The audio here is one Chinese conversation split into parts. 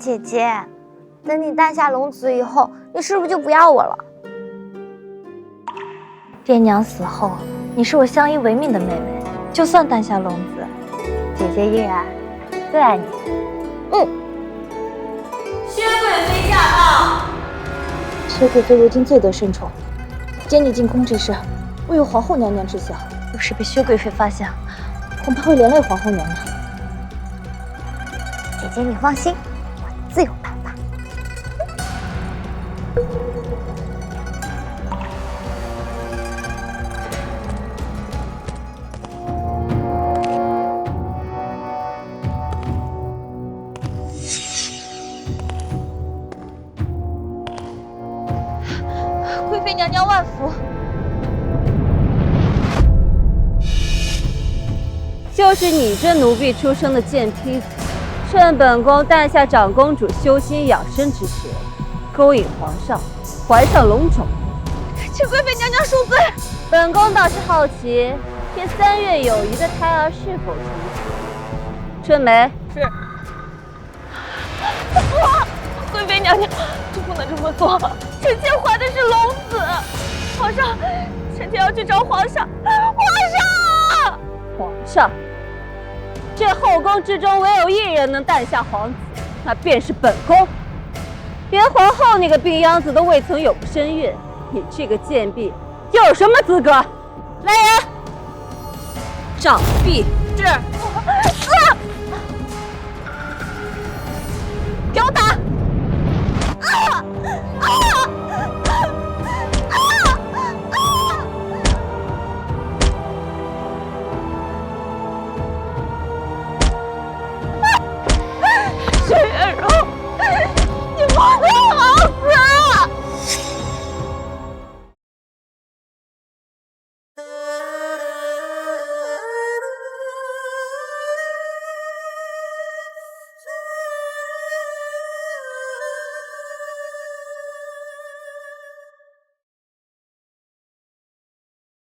姐姐，等你诞下龙子以后，你是不是就不要我了？爹娘死后，你是我相依为命的妹妹，就算诞下龙子，姐姐依然最爱你。薛贵妃驾到。薛贵妃如今最得圣宠，接你进宫这事，未有皇后娘娘知晓，要是被薛贵妃发现，恐怕会连累皇后娘娘。姐姐你放心，我自有办法。贵妃娘娘万福。就是你这奴婢出生的贱坯子，趁本宫诞下长公主修心养生之时，勾引皇上，怀上龙种。请贵妃娘娘恕罪。本宫倒是好奇，这3月有余的胎儿是否成亲？春梅。是。贵妃娘娘，就不能这么做。臣妾怀的是龙子，皇上，臣妾要去找皇上。皇上，这后宫之中唯有一人能诞下皇子，那便是本宫。连皇后那个病秧子都未曾有过身孕，你这个贱婢又有什么资格？来人，杖毙！是。给我打！薛月如，你不能好死！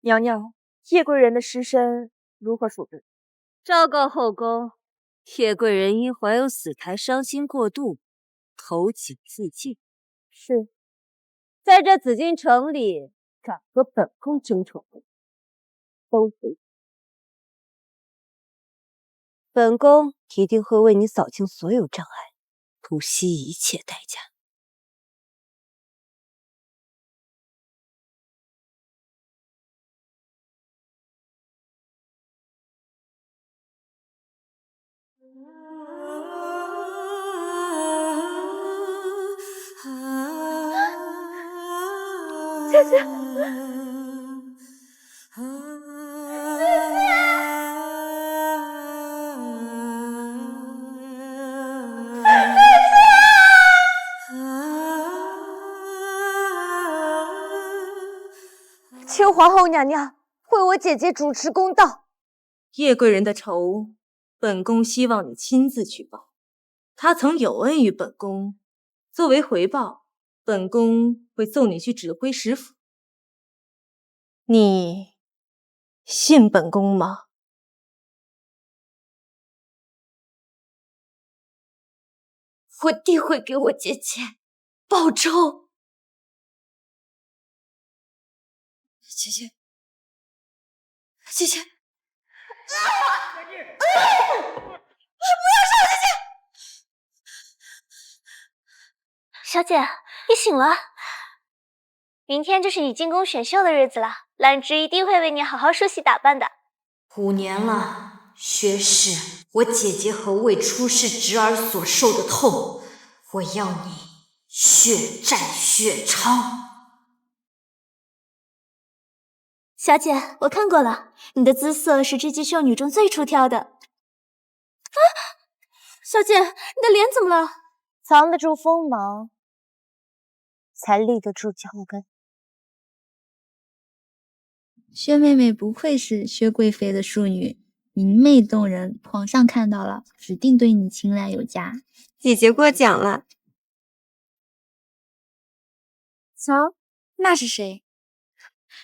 娘娘，叶贵人的尸身如何处置？昭告后宫，叶贵人因怀有死胎，伤心过度，投井自尽。是。在这紫禁城里，敢和本宫争宠的，都死。本宫一定会为你扫清所有障碍，不惜一切代价。姐姐，请皇后娘娘为我姐姐主持公道。叶贵人的仇，本宫希望你亲自去报。她曾有恩于本宫，作为回报，本宫会送你去指挥使府。你信本宫吗？我定会给我姐姐报仇。姐姐，姐姐，小姐，你醒了。明天就是你进宫选秀的日子了，兰芝一定会为你好好梳洗打扮的。5年了，薛氏，我姐姐和未出世侄儿所受的痛，我要你血债血偿。小姐，我看过了，你的姿色是这季秀女中最出挑的。啊，小姐，你的脸怎么了？藏得住锋芒，才立得住脚跟。薛妹妹不愧是薛贵妃的庶女，明媚动人，皇上看到了，指定对你青睐有加。姐姐过奖了。瞧，那是谁？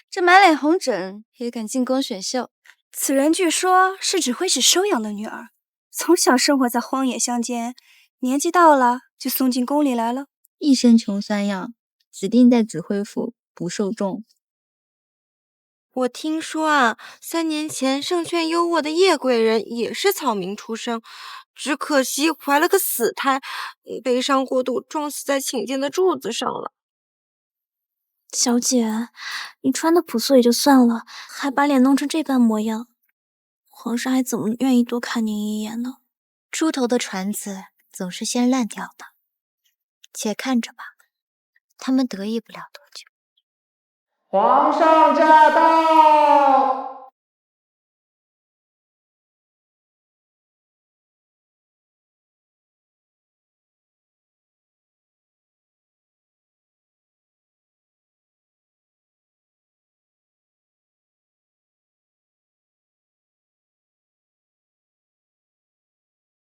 这满脸红疹也敢进宫选秀？此人据说是指挥使收养的女儿，从小生活在荒野乡间，年纪到了就送进宫里来了。一身穷酸样，指定在指挥府不受重。我听说啊，3年前胜券优渥的叶贵人也是草民出身，只可惜怀了个死胎，悲伤过度撞死在寝殿的柱子上了。小姐，你穿的朴素也就算了，还把脸弄成这般模样，皇上还怎么愿意多看您一眼呢？猪头的船子总是先烂掉的，且看着吧，他们得意不了多久。皇上驾到！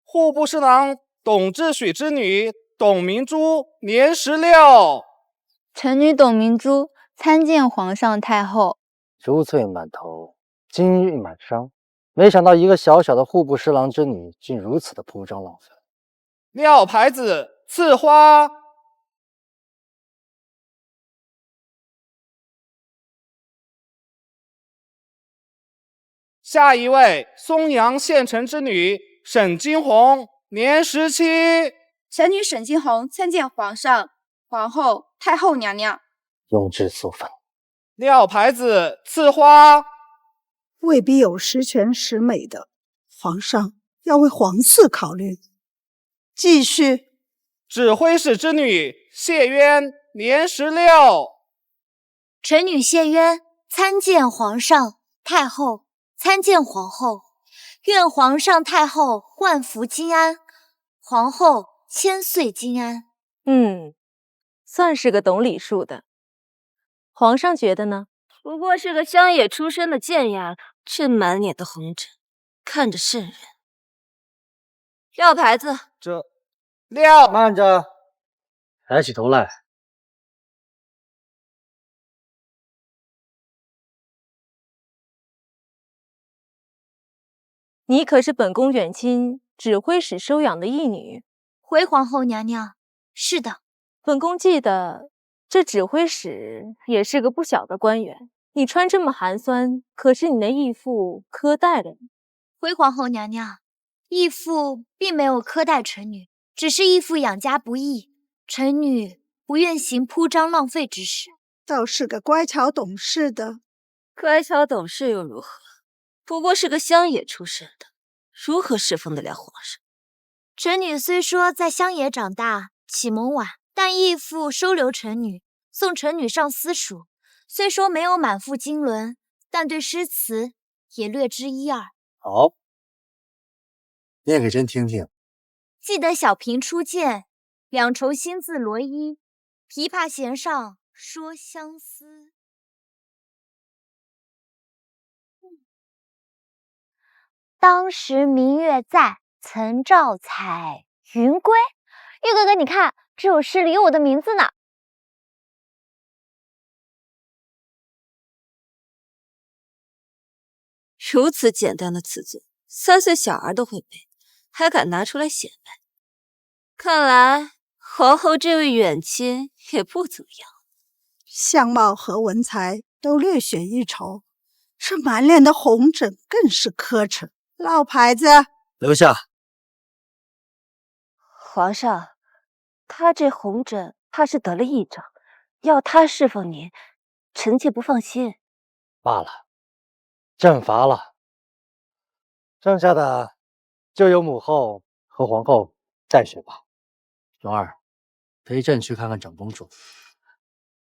户部侍郎董志许之女董明珠，年16。臣女董明珠参见皇上太后。珠翠满头，金玉满裳，没想到一个小小的户部侍郎之女，竟如此的铺张浪费。撂牌子，赐花。下一位，松阳县城之女沈金红，年17。臣女沈金红参见皇上、皇后、太后娘娘。庸脂俗粉。撂牌子，赐花。未必有十全十美的，皇上要为皇嗣考虑。继续。指挥使之女谢渊，年16。臣女谢渊参见皇上、太后，参见皇后。愿皇上太后万福金安，皇后千岁金安。算是个懂礼数的。皇上觉得呢？不过是个乡野出身的贱丫头，这满脸的红疹，看着瘆人。撂牌子。这撂。慢着，抬起头来。你可是本宫远亲指挥使收养的义女。回皇后娘娘，是的。本宫记得这指挥使也是个不小的官员。你穿这么寒酸，可是你的义父苛待了你。回皇后娘娘，义父并没有苛待臣女，只是义父养家不易，臣女不愿行铺张浪费之事。倒是个乖巧懂事的。乖巧懂事又如何？不过是个乡野出身的，如何侍奉得了皇上？臣女虽说在乡野长大，启蒙晚，但义父收留臣女，送臣女上私塾。虽说没有满腹经纶，但对诗词也略知一二。好，念给朕听听。记得小平初见，两愁心自罗衣，琵琶弦上说相思。当时明月在，曾照彩云归。玉哥哥，你看，这首诗里有我的名字呢。如此简单的词句，3岁小儿都会背，还敢拿出来显摆。看来皇后这位远亲也不怎么样，相貌和文才都略显一筹，这满脸的红疹更是磕碜。老牌子，留下。皇上，他这红疹怕是得了异症，要他侍奉您，臣妾不放心。罢了，朕罚了。剩下的就由母后和皇后带学吧。蓉儿，陪朕去看看长公主。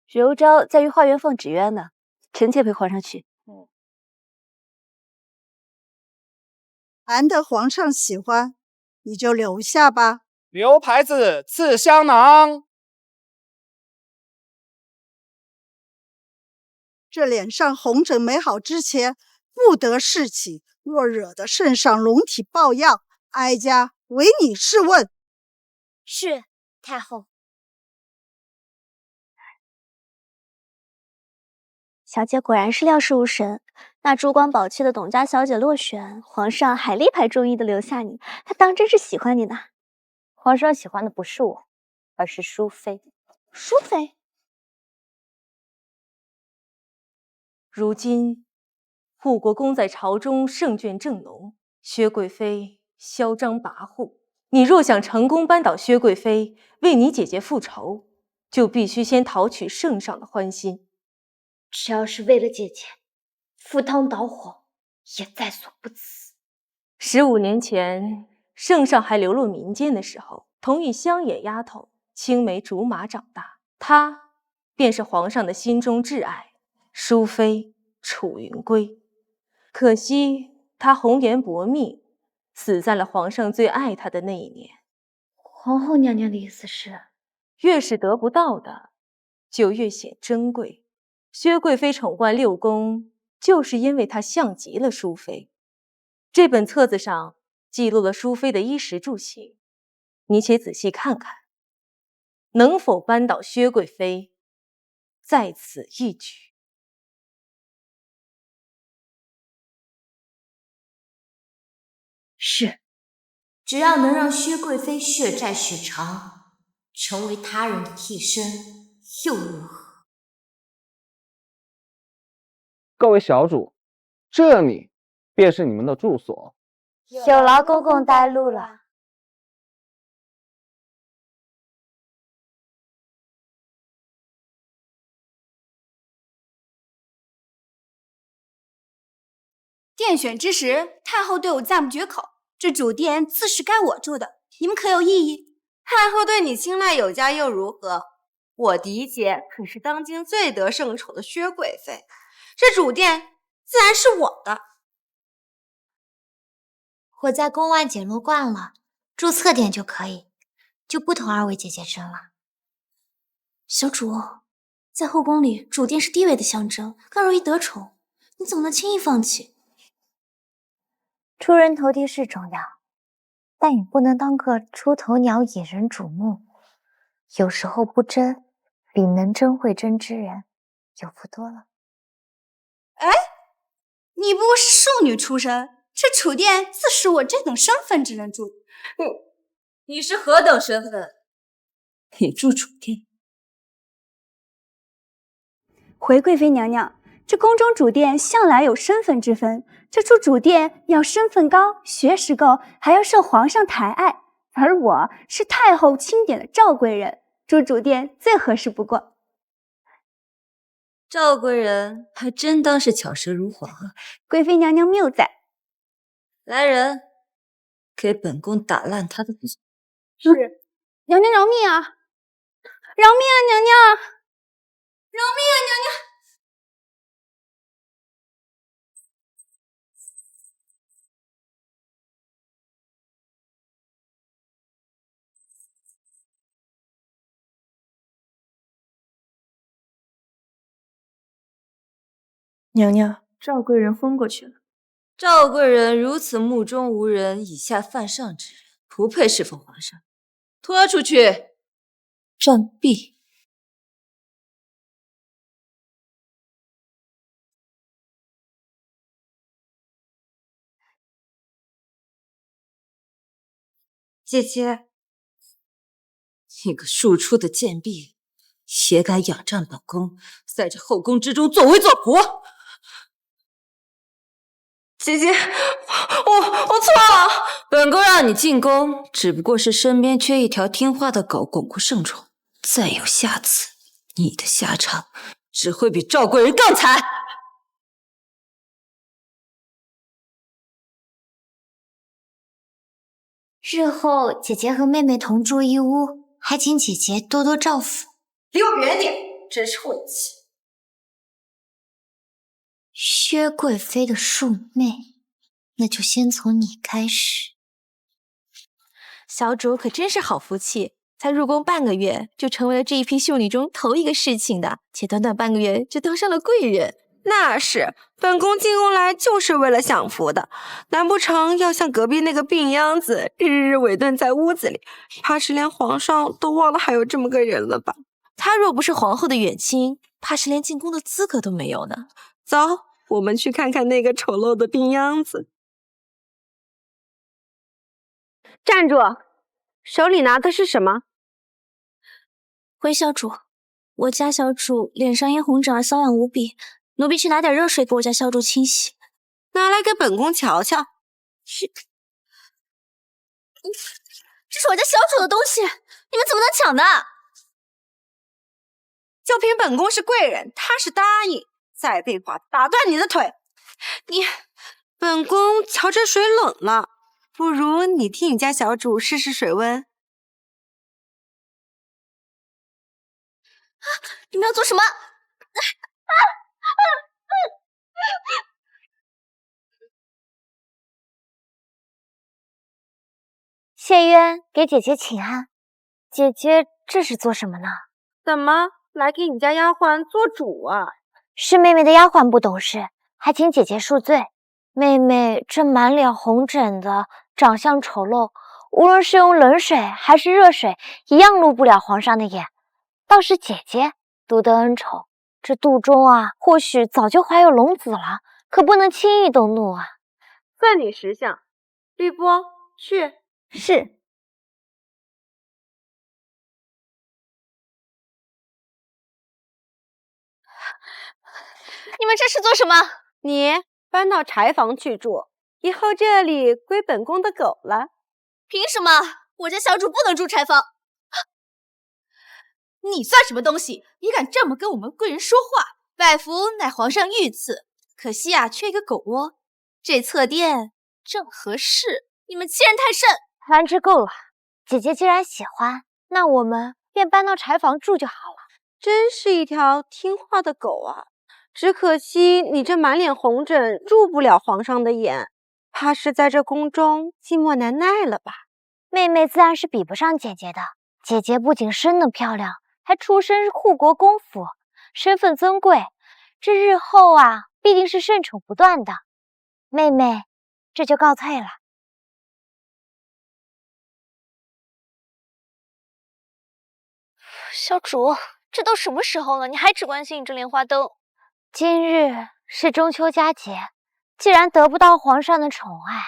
柔昭在御花园放纸鸢呢，臣妾陪皇上去。难得皇上喜欢，你就留下吧。留牌子，赐香囊。这脸上红疹没好之前，不得侍起。若惹得圣上龙体抱恙，哀家唯你是问。是，太后。小姐果然是料事无神。那珠光宝气的董家小姐落选，皇上还力排众议的留下你，他当真是喜欢你呢。皇上喜欢的不是我，而是淑妃。淑妃，如今护国公在朝中胜券正浓，薛贵妃嚣张跋扈。你若想成功扳倒薛贵妃，为你姐姐复仇，就必须先讨取圣上的欢心。只要是为了姐姐，赴汤蹈火也在所不辞。15年前，圣上还流落民间的时候，同一乡野丫头青梅竹马长大，她便是皇上的心中挚爱，淑妃楚云归。可惜她红颜薄命，死在了皇上最爱她的那一年。皇后娘娘的意思是，越是得不到的，就越显珍贵。薛贵妃宠冠6宫，就是因为她像极了淑妃。这本册子上记录了淑妃的衣食住行，你且仔细看看，能否扳倒薛贵妃，在此一举。是，只要能让薛贵妃血债血偿，成为他人的替身，又如何？各位小主，这里便是你们的住所。有劳公公带路了。殿选之时，太后对我赞不绝口，这主殿自是该我住的，你们可有异议？太后对你青睐有加又如何？我嫡姐可是当今最得圣宠的薛贵妃，这主殿自然是我的。我在宫外检录惯了，注册点就可以，就不同2位姐姐争了。小主，在后宫里，主殿是地位的象征，更容易得宠，你怎么能轻易放弃？出人头地是重要，但也不能当个出头鸟引人瞩目。有时候不争，比能争会争之人有福多了。哎，你不是庶女出身，这主殿自是我这等身份之人住。你是何等身份？你住主殿？回贵妃娘娘，这宫中主殿向来有身份之分，这住主殿要身份高、学识够，还要受皇上抬爱。而我是太后钦点的赵贵人，住主殿最合适不过。赵贵人还真当是巧舌如簧啊！贵妃娘娘谬赞。来人，给本宫打烂他的嘴！是，娘娘饶命啊！饶命啊，娘娘！饶命啊，娘娘！娘娘，赵贵人昏过去了。赵贵人如此目中无人、以下犯上之人，不配侍奉皇上，拖出去杖毙。姐姐，你个庶出的贱婢，也敢仰仗本宫，在这后宫之中作威作福！姐姐，我错了。本宫让你进宫，只不过是身边缺一条听话的狗，巩固圣宠。再有下次，你的下场只会比赵贵人更惨。日后姐姐和妹妹同住一屋，还请姐姐多多照拂。离我远点，真是晦气。薛贵妃的庶妹，那就先从你开始。小主可真是好福气，才入宫半个月，就成为了这一批秀女中头一个侍寝的，且短短半个月就当上了贵人。那是，本宫进宫来就是为了享福的，难不成要像隔壁那个病秧子，日日围蹲在屋子里，怕是连皇上都忘了还有这么个人了吧？他若不是皇后的远亲，怕是连进宫的资格都没有呢。走，我们去看看那个丑陋的病秧子。站住！手里拿的是什么？回小主，我家小主脸上因红疹而瘙痒无比，奴婢去拿点热水给我家小主清洗。拿来给本宫瞧瞧。这是我家小主的东西，你们怎么能抢的？就凭本宫是贵人，他是答应，再废话，打断你的腿！本宫瞧这水冷了，不如你替你家小主试试水温。你们要做什么？谢渊，给姐姐请安。姐姐这是做什么呢？怎么来给你家丫鬟做主啊？是妹妹的丫鬟不懂事，还请姐姐恕罪。妹妹这满脸红疹的，长相丑陋，无论是用冷水还是热水，一样入不了皇上的眼。倒是姐姐独得恩宠，这肚中啊，或许早就怀有龙子了，可不能轻易动怒啊。算你识相。绿波，去。是。你们这是做什么？你搬到柴房去住，以后这里归本宫的狗了。凭什么？我家小主不能住柴房？你算什么东西？也敢这么跟我们贵人说话？外服乃皇上御赐，可惜啊，缺一个狗窝。这侧殿正合适。你们欺人太甚！兰芝够了，姐姐既然喜欢，那我们便搬到柴房住就好了。真是一条听话的狗啊！只可惜你这满脸红疹，入不了皇上的眼，怕是在这宫中寂寞难耐了吧？妹妹自然是比不上姐姐的。姐姐不仅生得漂亮，还出身护国公府，身份尊贵，这日后啊，必定是盛宠不断的。妹妹这就告退了。小主，这都什么时候了，你还只关心你这莲花灯？今日是中秋佳节，既然得不到皇上的宠爱，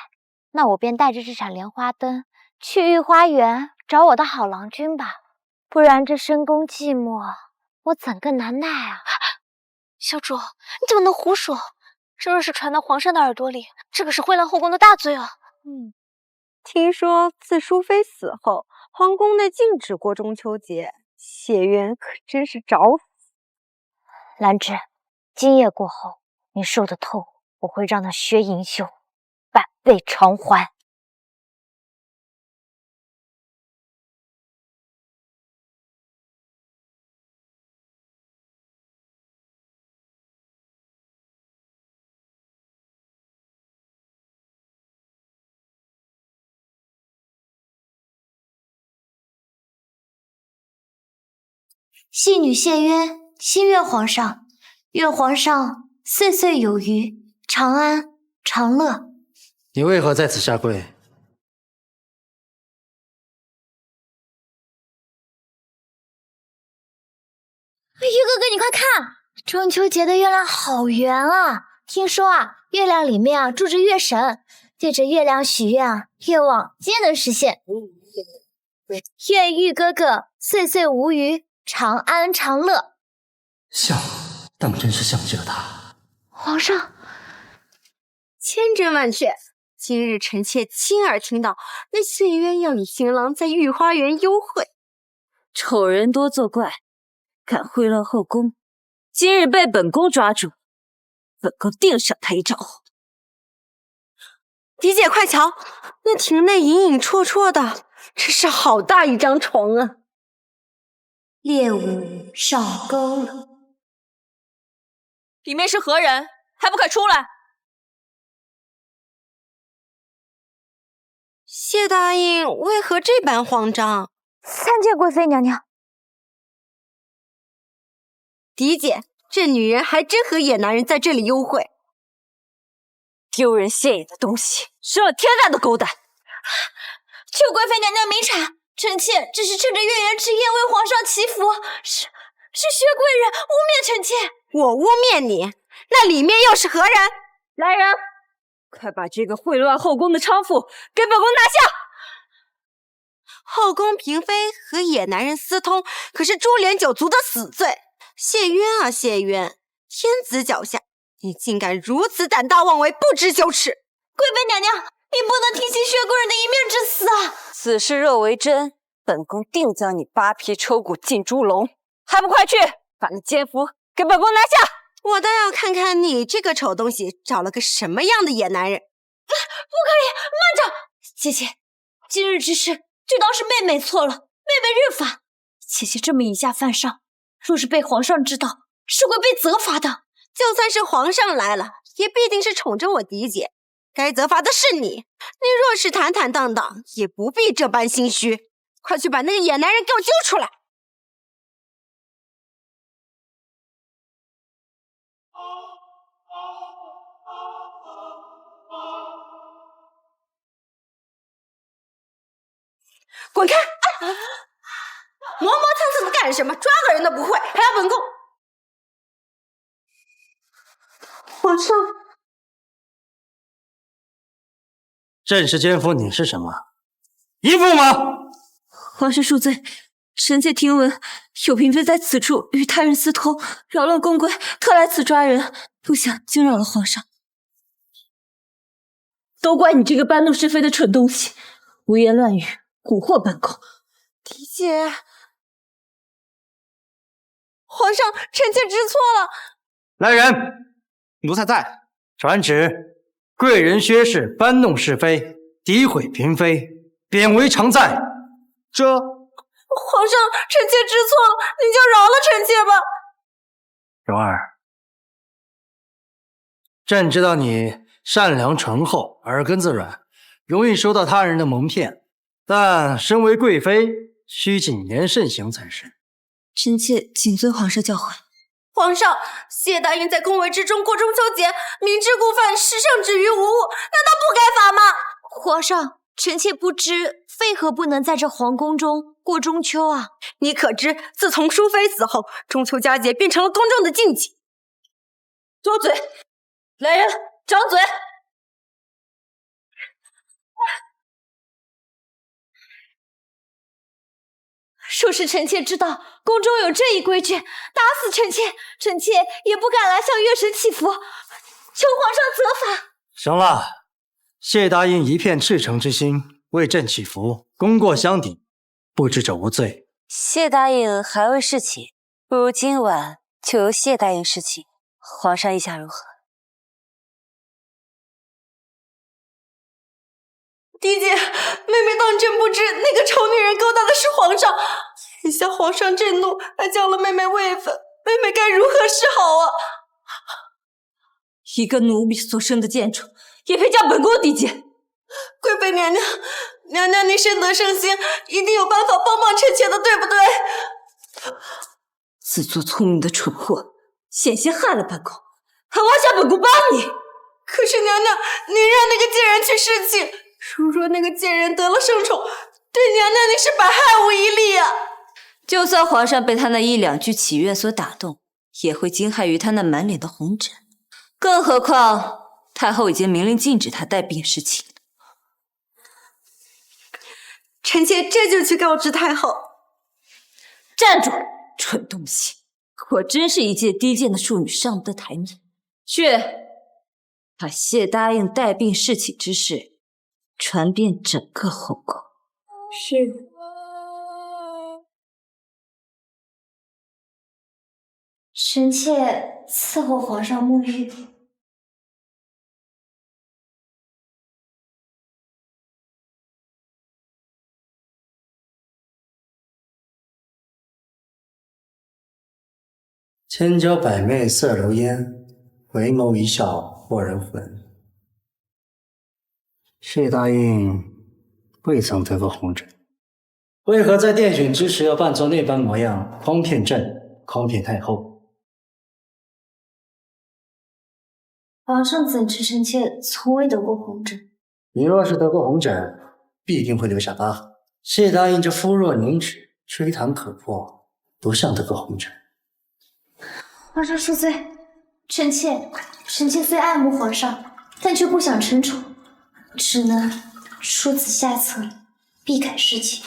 那我便带着这盏莲花灯去御花园找我的好郎君吧。不然这深宫寂寞，我怎更难耐啊！小主，你怎么能胡说？这若是传到皇上的耳朵里，这可是毁烂后宫的大罪啊！听说自淑妃死后，皇宫内禁止过中秋节，谢渊可真是找死。兰芝，今夜过后，你受的痛，我会让那薛银秀百倍偿还。戏女谢渊，心愿皇上，愿皇上岁岁有余，长安长乐。你为何在此下跪？玉哥哥，你快看，中秋节的月亮好圆啊！听说啊，月亮里面啊住着月神，对着月亮许愿啊，愿望皆能实现。愿玉哥哥岁岁无余，长安长乐。当真是像极了他。皇上，千真万确。今日臣妾亲耳听到，那谢渊要与新郎在御花园幽会。丑人多作怪，敢毁乱后宫，今日被本宫抓住，本宫定赏他一招。嫡姐快瞧，那亭内隐隐绰绰的，这是好大一张床啊！猎物上钩了。里面是何人？还不快出来！谢答应为何这般慌张？参见贵妃娘娘。嫡姐，这女人还真和野男人在这里幽会。丢人现眼的东西，生了天大的狗胆！求贵妃娘娘明察，臣妾只是趁着月圆之夜为皇上祈福，是薛贵人污蔑臣妾。我污蔑你？那里面又是何人？来人，快把这个秽乱后宫的娼妇给本宫拿下！后宫嫔妃和野男人私通，可是株连九族的死罪。谢渊啊谢渊，天子脚下，你竟敢如此胆大妄为，不知羞耻！贵妃娘娘，你不能听信薛贵人的一面之词啊！此事若为真，本宫定将你扒皮抽骨进猪笼，还不快去把那奸夫给本宫拿下！我倒要看看你这个丑东西找了个什么样的野男人！不可以，慢着！姐姐，今日之事就当是妹妹错了，妹妹认罚。姐姐这么以下犯上，若是被皇上知道，是会被责罚的。就算是皇上来了，也必定是宠着我嫡姐，该责罚的是你。你若是坦坦荡荡，也不必这般心虚。快去把那个野男人给我揪出来！滚开！磨磨蹭蹭的干什么？抓个人都不会，还要本宫？皇上，朕是奸夫，你是什么？淫妇吗？皇上恕罪，臣妾听闻有嫔妃在此处与他人私通，扰乱宫规，特来此抓人，不想惊扰了皇上。都怪你这个搬弄是非的蠢东西，胡言乱语，蛊惑本宫。嫡姐，皇上，臣妾知错了。来人，奴才在。传旨，贵人薛氏搬弄是非，诋毁嫔妃，贬为常在。这皇上，臣妾知错了，您就饶了臣妾吧。蓉儿，朕知道你善良醇厚，耳根子软，容易受到他人的蒙骗，但身为贵妃，需谨言慎行才是。臣妾谨遵皇上教诲。皇上，谢大运在宫闱之中过中秋节，明知故犯，失圣止于无物，难道不该罚吗？皇上，臣妾不知为何不能在这皇宫中过中秋啊？你可知，自从淑妃死后，中秋佳节变成了宫中的禁忌。多嘴！来人，掌嘴！若是臣妾知道宫中有这一规矩，打死臣妾也不敢来向月神祈福，求皇上责罚。行了，谢答应一片赤诚之心，为朕祈福，功过相抵，不知者无罪。谢答应还未侍寝，不如今晚就由谢答应侍寝，皇上意下如何？嫡姐，妹妹当真不知那个丑女人勾搭的是皇上，眼下皇上震怒，还降了妹妹位分，妹妹该如何是好啊？一个奴婢所生的贱种，也配叫本宫嫡姐？贵妃娘娘，娘娘你深得圣心，一定有办法帮帮臣妾的，对不对？自作聪明的蠢货，险些害了本宫，还妄想本宫帮你。可是娘娘，您让那个贱人去侍寝，如若那个贱人得了圣宠，对娘娘您是百害无一利啊！就算皇上被他那一两句祈愿所打动，也会惊骇于他那满脸的红疹。更何况太后已经明令禁止他带病侍寝了。臣妾这就去告知太后。站住，蠢东西！果真是一介低贱的庶女，上不得台面。去，把谢答应带病侍寝之事传遍整个后宫。是。臣妾伺候皇上沐浴。千娇百媚色如烟，回眸一笑惑人魂。谢答应未曾得过红疹，为何在殿选之时要扮作那般模样，诓骗朕，诓骗太后？皇上怎知臣妾从未得过红疹？你若是得过红疹，必定会留下疤痕。谢答应这肤若凝脂，吹弹可破，不像得过红疹。皇上恕罪，臣妾虽爱慕皇上，但却不想惩处，只能出此下策，避开侍寝。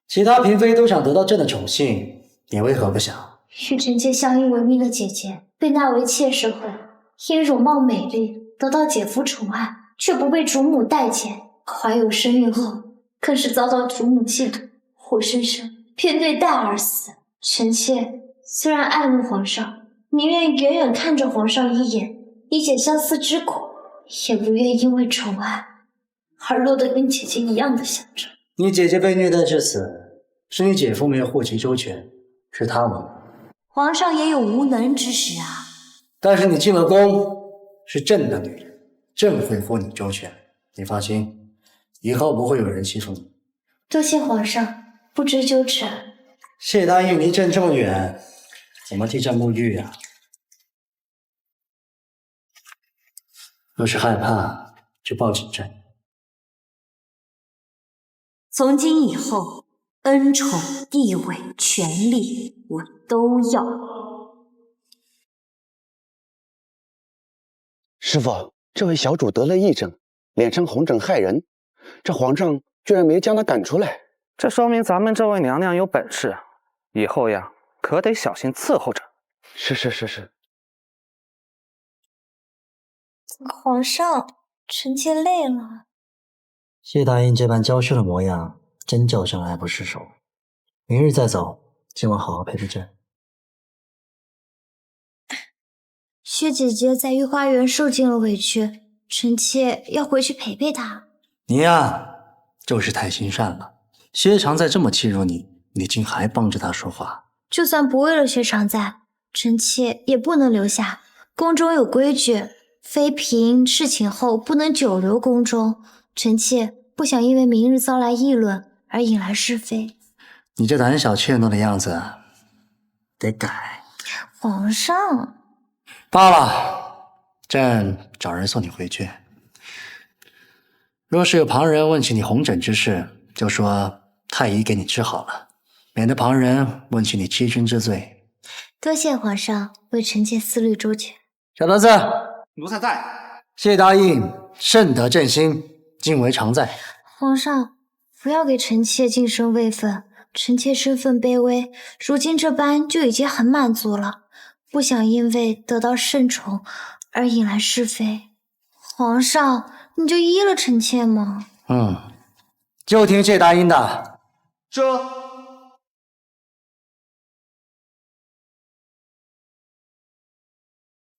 其他嫔妃都想得到朕的宠幸，你为何不想？与臣妾相依为命的姐姐被纳为妾室后，因容貌美丽得到姐夫宠爱，却不被主母待见。怀有身孕后，更是遭到主母嫉妒，活生生偏对待而死。臣妾虽然爱慕皇上，宁愿远远看着皇上一眼，以解相思之苦，也不愿因为宠爱而落得跟姐姐一样的下场。你姐姐被虐待至死，是你姐夫没有护其周全，是他吗？皇上也有无能之时啊。但是你进了宫，是朕的女人，朕会护你周全。你放心，以后不会有人欺负你。多谢皇上不追究臣。谢答应离朕这么远，怎么替朕沐浴啊？若是害怕，就报警朕。从今以后，恩宠、地位、权力，我都要。师傅，这位小主得了癔症，脸上红疹害人，这皇上居然没将他赶出来，这说明咱们这位娘娘有本事，以后呀可得小心伺候着。是。皇上，臣妾累了。谢答应这般娇羞的模样，真叫朕爱不释手。明日再走，今晚好好陪陪朕。薛姐姐在御花园受尽了委屈，臣妾要回去陪陪她。你呀，就是太心善了。薛常在这么欺辱你，你竟还帮着他说话。就算不为了薛常在，臣妾也不能留下。宫中有规矩，妃嫔侍寝后不能久留宫中。臣妾不想因为明日遭来议论而引来是非。你这胆小怯懦的样子，得改。皇上，罢了，朕找人送你回去。若是有旁人问起你红疹之事，就说太医给你治好了，免得旁人问起你欺君之罪。多谢皇上为臣妾思虑周全。小德子，奴才在。谢答应，甚得朕心，今为常在。皇上，不要给臣妾晋升位分，臣妾身份卑微，如今这般就已经很满足了，不想因为得到圣宠而引来是非。皇上，你就依了臣妾吗？就听谢答应的。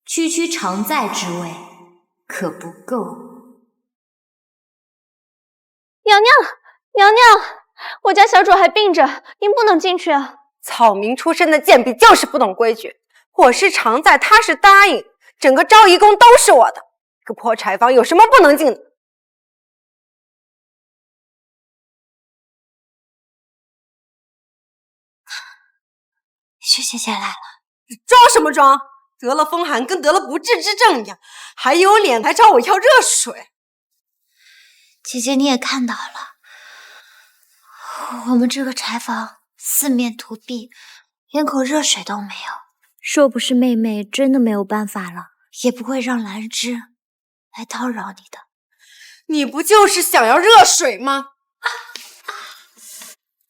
区区常在之位，可不够。娘娘，我家小主还病着，您不能进去啊。草民出身的贱婢就是不懂规矩。我是常在，他是答应，整个昭仪宫都是我的。个破柴房有什么不能进的？薛姐姐来了。你装什么装？得了风寒跟得了不治之症一样，还有脸来找我要热水？姐姐你也看到了，我们这个柴房四面土壁，连口热水都没有。若不是妹妹真的没有办法了，也不会让兰芝来叨扰你的。你不就是想要热水吗？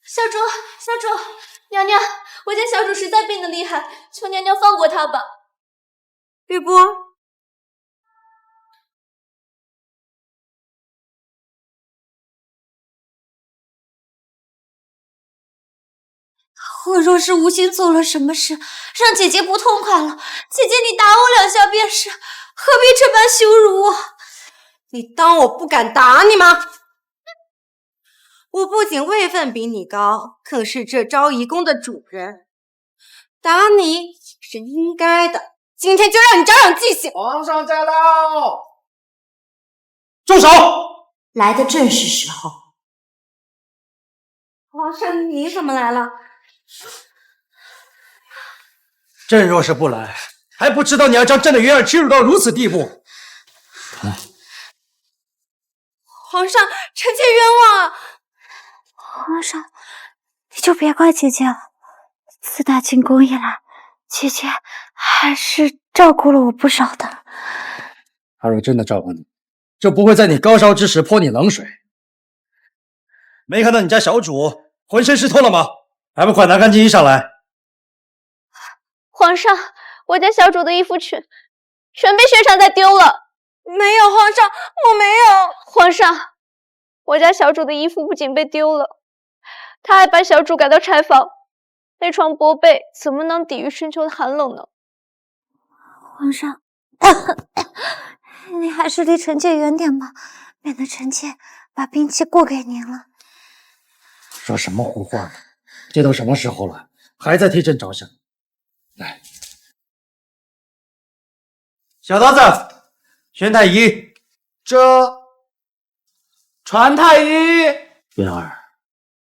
小主，娘娘，我家小主实在病得厉害，求娘娘放过他吧。玉波，我若是无心做了什么事，让姐姐不痛快了，姐姐你打我2下便是，何必这般羞辱我？你当我不敢打你吗？我不仅位分比你高，更是这昭仪宫的主人，打你是应该的。今天就让你长长记性。皇上驾到！住手！来的正是时候。皇上，你怎么来了？朕若是不来，还不知道你要将朕的云儿欺辱到如此地步。皇上，臣妾冤枉啊！皇上，你就别怪姐姐了。自打进宫以来，姐姐还是照顾了我不少的。她若真的照顾你，就不会在你高烧之时泼你冷水。没看到你家小主浑身湿透了吗？还不快拿干净衣裳来！皇上，我家小主的衣服全被薛常在丢了。没有，皇上，我没有。皇上，我家小主的衣服不仅被丢了，他还把小主赶到柴房，那床薄被怎么能抵御深秋的寒冷呢？皇上，你还是离臣妾远点吧，免得臣妾把兵器过给您了。说什么胡话呢？这都什么时候了，还在替朕着想？来，小刀子，宣太医，传太医。元儿，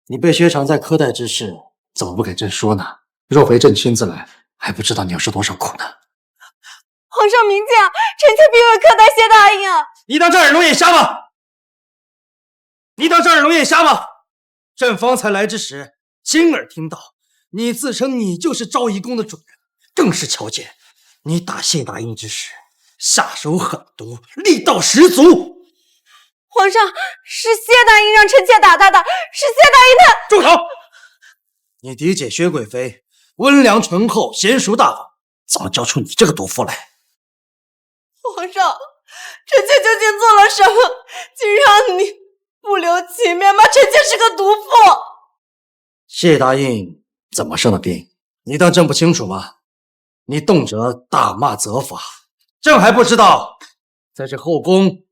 你被薛常在苛待之事，怎么不给朕说呢？若非朕亲自来，还不知道你要受多少苦呢。皇上明鉴啊，臣妾并未苛待薛大印啊！你当这耳聋眼瞎吗？朕方才来之时，亲耳听到你自称你就是昭仪宫的主人，更是瞧见你打谢大印之时，下手狠毒，力道十足。皇上，是谢大印让臣妾打他的，是谢大印他……住口！你嫡姐薛贵妃温良醇厚，娴熟大方，怎么教出你这个毒妇来？皇上，臣妾究竟做了什么，竟让你不留情面，骂臣妾是个毒妇？谢大印怎么生的病？你当朕不清楚吗？你动辄大骂责罚，朕还不知道，在这后宫，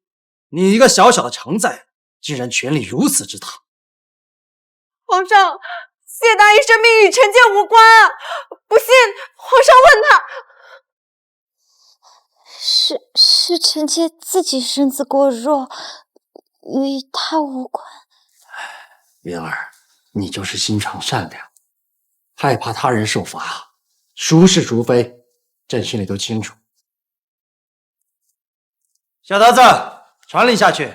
你一个小小的常在，竟然权力如此之大。皇上，谢大印生病与臣妾无关啊！不信，皇上问他。是臣妾自己身子过弱，与他无关。云儿，你就是心肠善良，害怕他人受罚，孰是孰非，朕心里都清楚。小达子，传令下去，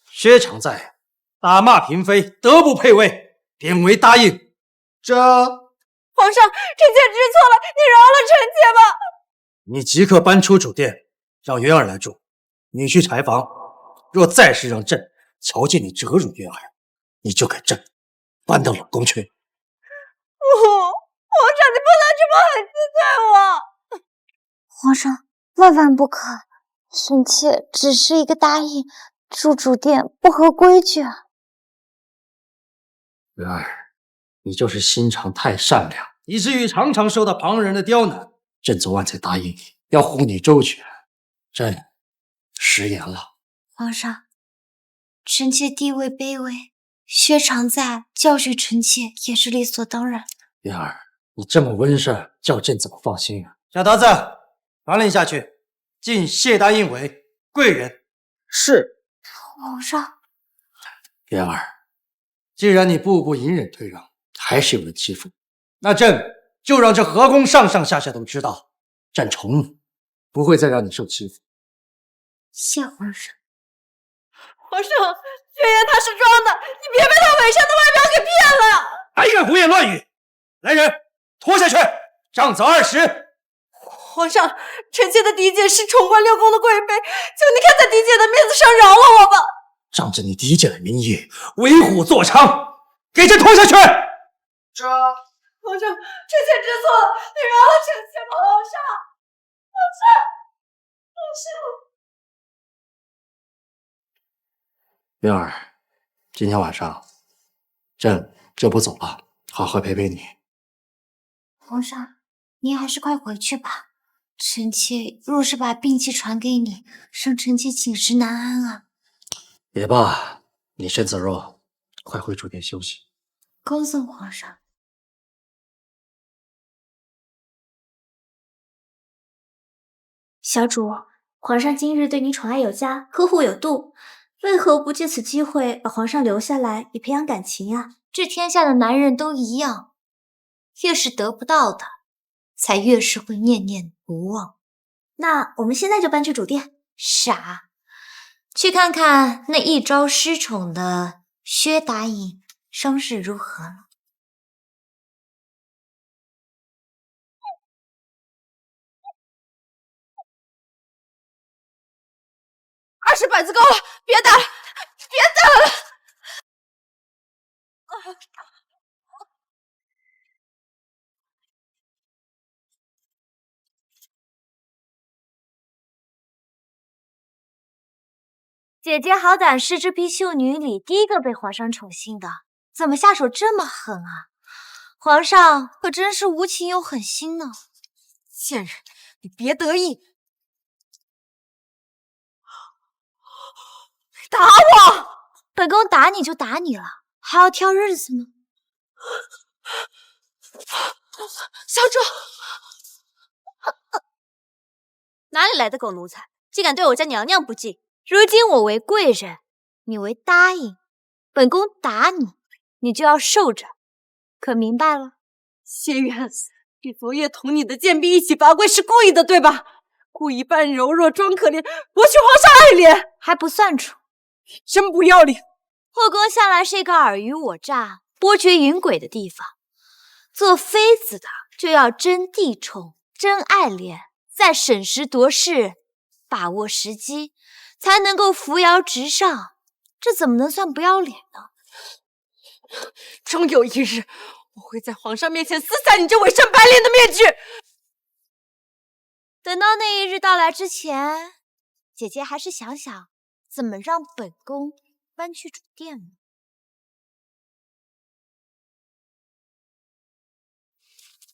薛常在打骂嫔妃，德不配位，贬为答应。皇上，臣妾知错了，你饶了臣妾吧。你即刻搬出主殿，让云儿来住。你去柴房，若再是让朕瞧见你折辱云儿，你就给朕搬到冷宫去。皇上，你不能这么狠心对我。皇上，万万不可！臣妾只是一个答应，住主殿不合规矩啊。云儿，你就是心肠太善良，以至于常常受到旁人的刁难。朕昨晚才答应你要护你周全，朕食言了。皇上，臣妾地位卑微，薛常在教训臣妾也是理所当然。云儿，你这么温顺，叫朕怎么放心啊？小达子，传令下去，晋谢大印为贵人。是。皇上，云儿，既然你步步隐忍退让，还是有人欺负，那朕就让这河宫上上下下都知道，朕宠你，不会再让你受欺负。谢皇上。皇上，薛言他是装的，你别被他伪善的外表给骗了。还敢胡言乱语！来人，拖下去，杖责20。皇上，臣妾的嫡姐是宠冠6宫的贵妃，求你看在嫡姐的面子上饶了我吧。仗着你嫡姐的名义为虎作伥，给朕拖下去！皇上，臣妾知错了，你饶了臣妾吧，皇上。皇上。云儿，今天晚上朕这不走了，好好陪陪你。皇上，您还是快回去吧。臣妾若是把病气传给你，让臣妾寝食难安啊。也罢，你身子弱，快回主殿休息。恭送皇上。小主，皇上今日对您宠爱有加，呵护有度，为何不借此机会把皇上留下来，以培养感情啊？这天下的男人都一样，越是得不到的，才越是会念念不忘。那我们现在就搬去主殿。傻，去看看那一朝失宠的薛答应伤势如何了。20板子够了，别打了，别打了！姐姐好歹是这批秀女里第一个被皇上宠幸的，怎么下手这么狠啊？皇上可真是无情又狠心呢！贱人，你别得意！打我！本宫打你就打你了，还要挑日子呢。小主，哪里来的狗奴才，竟敢对我家娘娘不敬！如今我为贵人，你为答应，本宫打你，你就要受着，可明白了？谢元，你昨夜同你的贱婢一起罚跪是故意的，对吧？故意扮柔弱装可怜，博取皇上爱怜，还不算出？真不要脸！后宫向来是一个尔虞我诈、波谲云诡的地方，做妃子的就要真地宠、真爱怜，再审时度势，把握时机，才能够扶摇直上。这怎么能算不要脸呢？终有一日，我会在皇上面前撕下你这伪善白脸的面具。等到那一日到来之前，姐姐还是想想怎么让本宫搬去主殿呢？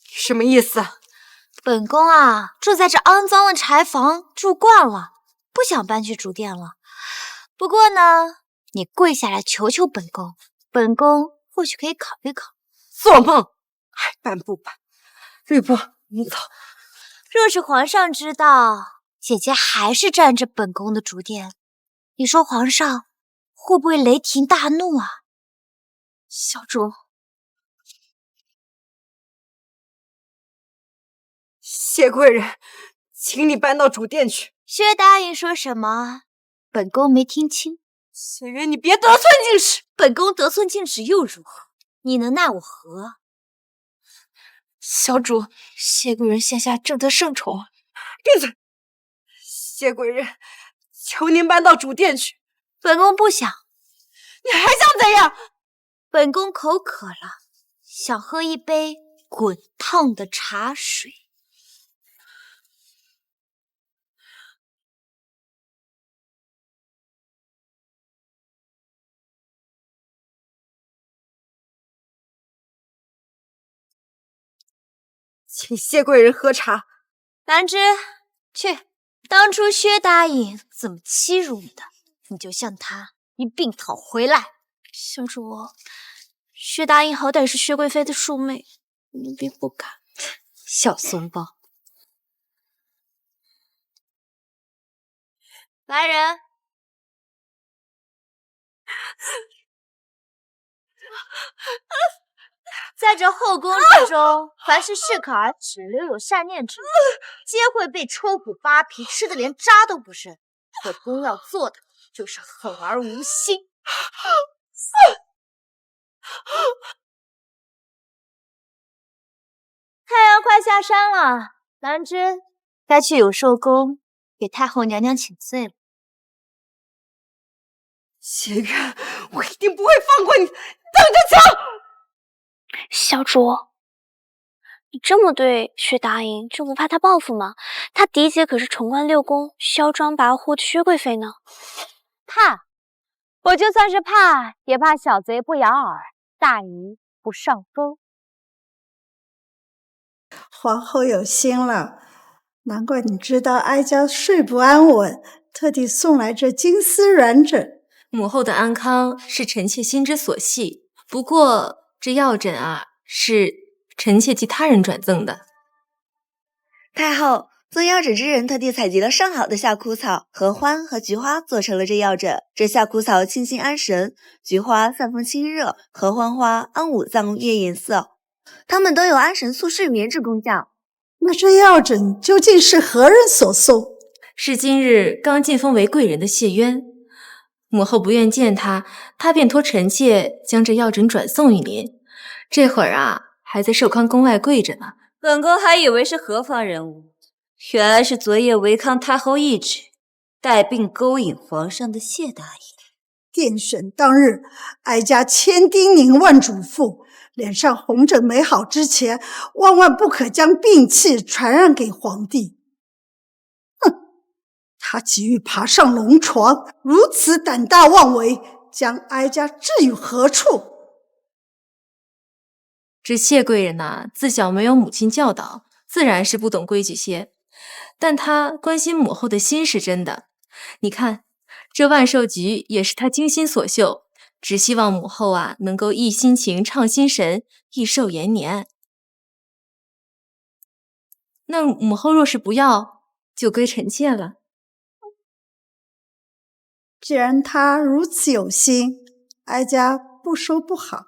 什么意思？本宫啊，住在这肮脏的柴房住惯了，不想搬去主殿了。不过呢，你跪下来求求本宫，本宫或许可以考虑考虑。做梦！爱搬不搬？吕布，你走。若是皇上知道姐姐还是占着本宫的主殿，你说皇上会不会雷霆大怒啊？小主，谢贵人，请你搬到主殿去。薛答应说什么？本宫没听清。谢元，你别得寸进尺。本宫得寸进尺又如何？你能奈我何？小主，谢贵人现下正得圣宠。闭嘴！谢贵人，求您搬到主殿去。本宫不想。你还想怎样？本宫口渴了，想喝一杯滚烫的茶水。请谢贵人喝茶。兰芝，去，当初薛答应怎么欺辱你的，你就向他一并讨回来。小主，薛答应好歹是薛贵妃的庶妹，奴婢不敢。小怂包。来人！在这后宫之中，凡是适可而止、留有善念之人，皆会被抽骨扒皮，吃的连渣都不剩。本宫要做的就是狠而无心。太阳快下山了，兰芝该去永寿宫给太后娘娘请罪了。谢元，我一定不会放过你！等着瞧！小主，你这么对薛答应，就不怕他报复吗？他嫡姐可是宠冠六宫、嚣张跋扈的薛贵妃呢。怕？我就算是怕，也怕小贼不咬耳，大鱼不上钩。皇后有心了，难怪你知道哀家睡不安稳，特地送来这金丝软枕。母后的安康是臣妾心之所系，不过这药枕啊，是臣妾替他人转赠的。太后，赠药枕之人特地采集了上好的夏枯草、合欢和菊花做成了这药枕。这夏枯草清心安神，菊花散风清热，合欢花安五脏悦颜色，它们都有安神速睡眠之功效。那这药枕究竟是何人所送？是今日刚晋封为贵人的谢渊。母后不愿见他，他便托臣妾将这药枕转送于您。这会儿啊，还在寿康宫外跪着呢。本宫还以为是何方人物，原来是昨夜违抗太后懿旨，带病勾引皇上的谢答应。殿选当日，哀家千叮咛万嘱咐，脸上红疹没好之前，万万不可将病气传染给皇帝。哼，他急于爬上龙床，如此胆大妄为，将哀家置于何处？这谢贵人呐，自小没有母亲教导，自然是不懂规矩些。但他关心母后的心是真的。你看，这万寿菊也是他精心所绣，只希望母后啊能够一心情，唱心神，益寿延年。那母后若是不要，就归臣妾了。既然他如此有心，哀家不收不好。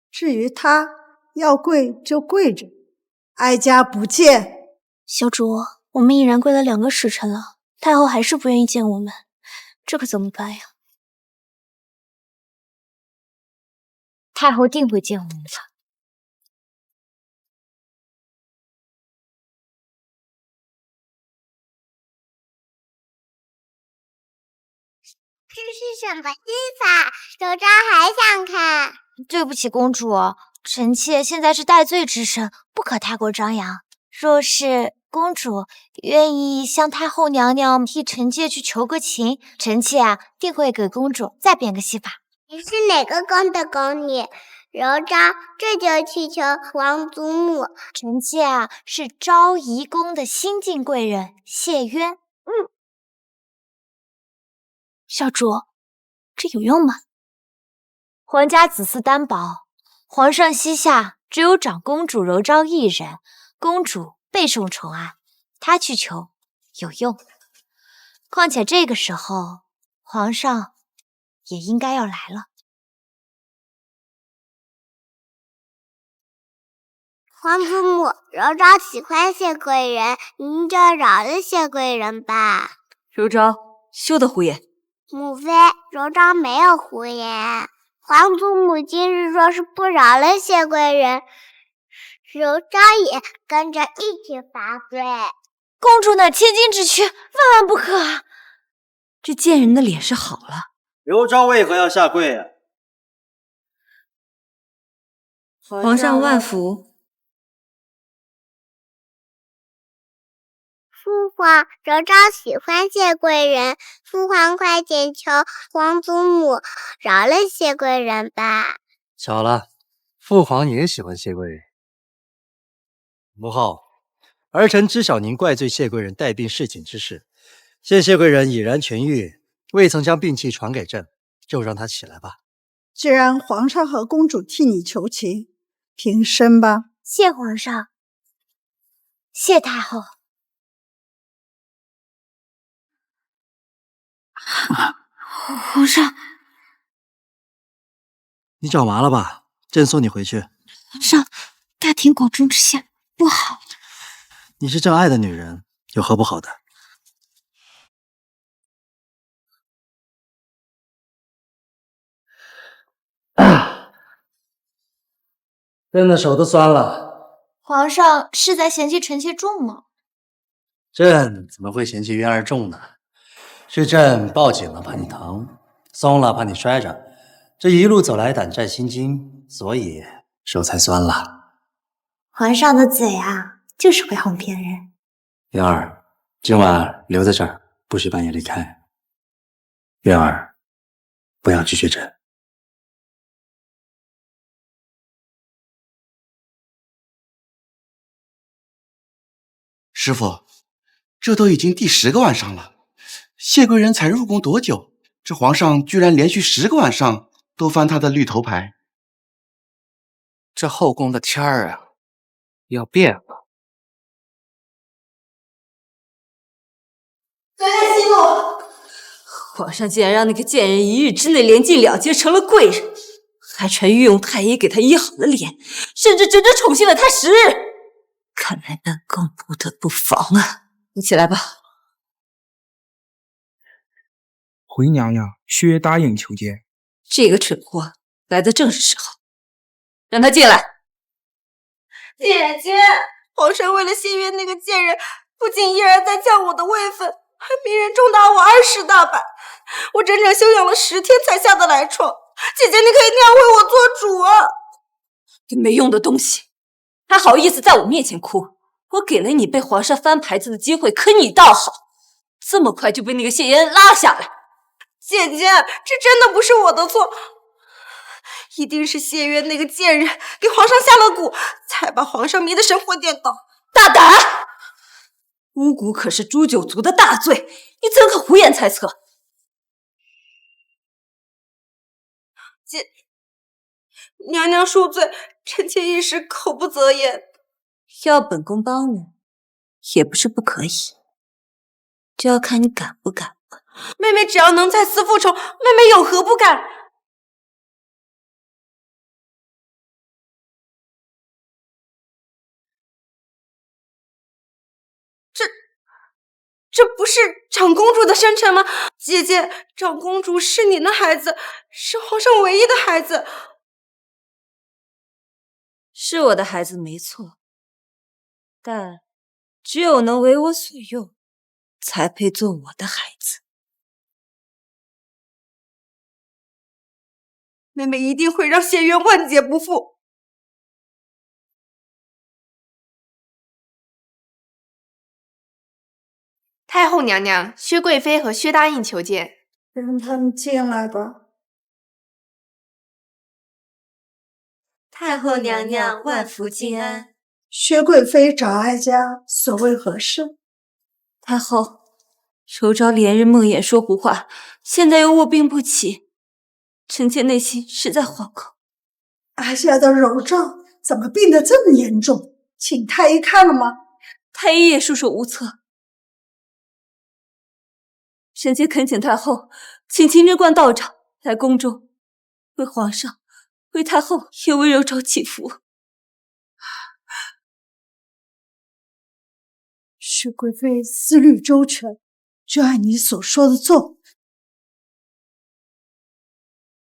至于他要跪就跪着，哀家不见。小主，我们已然跪了2个时辰了，太后还是不愿意见我们，这可怎么办呀？太后定会见我们的。这是什么地方？柔昭还想看。对不起，公主，臣妾现在是戴罪之身，不可太过张扬。若是公主愿意向太后娘娘替臣妾去求个情，臣妾啊定会给公主再变个戏法。你是哪个宫的宫女？柔昭这就去求皇祖母。臣妾啊是昭仪宫的新晋贵人谢渊。小主，这有用吗？皇家子嗣担保，皇上膝下只有长公主柔昭一人，公主备受宠爱，她去求有用。况且这个时候，皇上也应该要来了。皇祖母，柔昭喜欢谢贵人，您就饶了谢贵人吧。柔昭，休得胡言。母妃，柔昭没有胡言。皇祖母今日若是不饶了谢贵人，柔昭也跟着一起罚跪。公主乃千金之躯，万万不可啊！这贱人的脸是好了。柔昭为何要下跪啊？皇上万福。父皇，柔昭喜欢谢贵人，父皇快点求皇祖母饶了谢贵人吧。巧了，父皇也喜欢谢贵人。母后，儿臣知晓您怪罪谢贵人带病侍寝之事，见谢贵人已然痊愈，未曾将病气传给朕，就让她起来吧。既然皇上和公主替你求情，平身吧。谢皇上，谢太后。皇上，你脚麻了吧？朕送你回去。皇上，大庭广众之下不好。你是朕爱的女人，有何不好的？朕的手都酸了。皇上是在嫌弃臣妾重吗？朕怎么会嫌弃渊儿重呢？是朕抱紧了怕你疼，松了怕你摔着，这一路走来胆战心惊，所以手才酸了。皇上的嘴啊，就是会哄骗人。渊儿，今晚留在这儿，不许半夜离开。渊儿，不要拒绝朕。师傅，这都已经第10个晚上了。谢贵人才入宫多久？这皇上居然连续10个晚上都翻他的绿头牌。这后宫的天儿啊，要变了。该息怒！皇上竟然让那个贱人1日之内连进2阶成了贵人，还传御用太医给他医好了脸，甚至整整宠幸了他10日。看来本宫不得不防啊！你起来吧。回娘娘，薛答应求见。这个蠢货来的正是时候，让他进来。姐姐，皇上为了谢渊那个贱人，不仅一而再降我的位分，还命人重打我20大板。我整整休养了10天才下得来床。姐姐，你可以谅为我做主啊！这没用的东西，还好意思在我面前哭？我给了你被皇上翻牌子的机会，可你倒好，这么快就被那个谢妍拉下来。姐姐，这真的不是我的错，一定是谢渊那个贱人给皇上下了蛊，才把皇上迷得神魂颠倒。大胆！巫蛊可是诛九族的大罪，你怎可胡言猜测？娘娘恕罪，臣妾一时口不择言。要本宫帮你，也不是不可以，就要看你敢不敢了。妹妹只要能再次复仇，妹妹有何不敢？这不是长公主的生辰吗？姐姐，长公主是你的孩子，是皇上唯一的孩子。是我的孩子没错，但只有能为我所用，才配做我的孩子。妹妹一定会让谢渊万劫不复。太后娘娘，薛贵妃和薛答应求见。让他们进来吧。太后娘娘万福金安。薛贵妃找哀家，所谓何事？太后，柔昭连日梦魇说胡话，现在又卧病不起，臣妾内心实在惶恐。哀家的柔昭怎么病得这么严重？请太医看了吗？太医也束手无策。臣妾恳请太后，请清真观道长来宫中，为皇上、为太后也为柔昭祈福。薛贵妃思虑周全，就按你所说的做。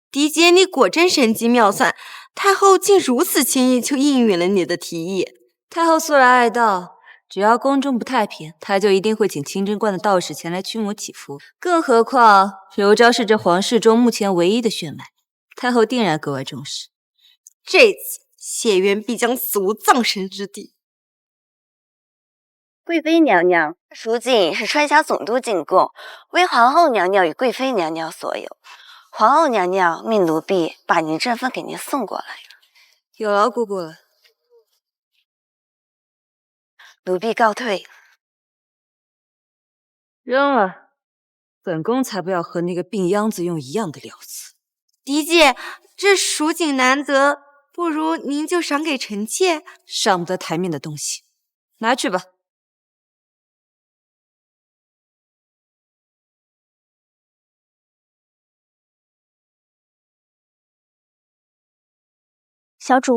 嫡姐，你果真神机妙算，太后竟如此轻易就应允了你的提议。太后素来爱道，只要宫中不太平，她就一定会请清真观的道士前来驱魔祈福。更何况柔昭是这皇室中目前唯一的血脉，太后定然格外重视。这次谢渊必将死无葬身之地。贵妃娘娘，蜀锦是川峡总督进贡，为皇后娘娘与贵妃娘娘所有。皇后娘娘命奴婢把您这份给您送过来了。有劳姑姑了。奴婢告退。扔了，本宫才不要和那个病秧子用一样的料子。嫡姐，这蜀锦难得，不如您就赏给臣妾。上不得台面的东西，拿去吧。小主，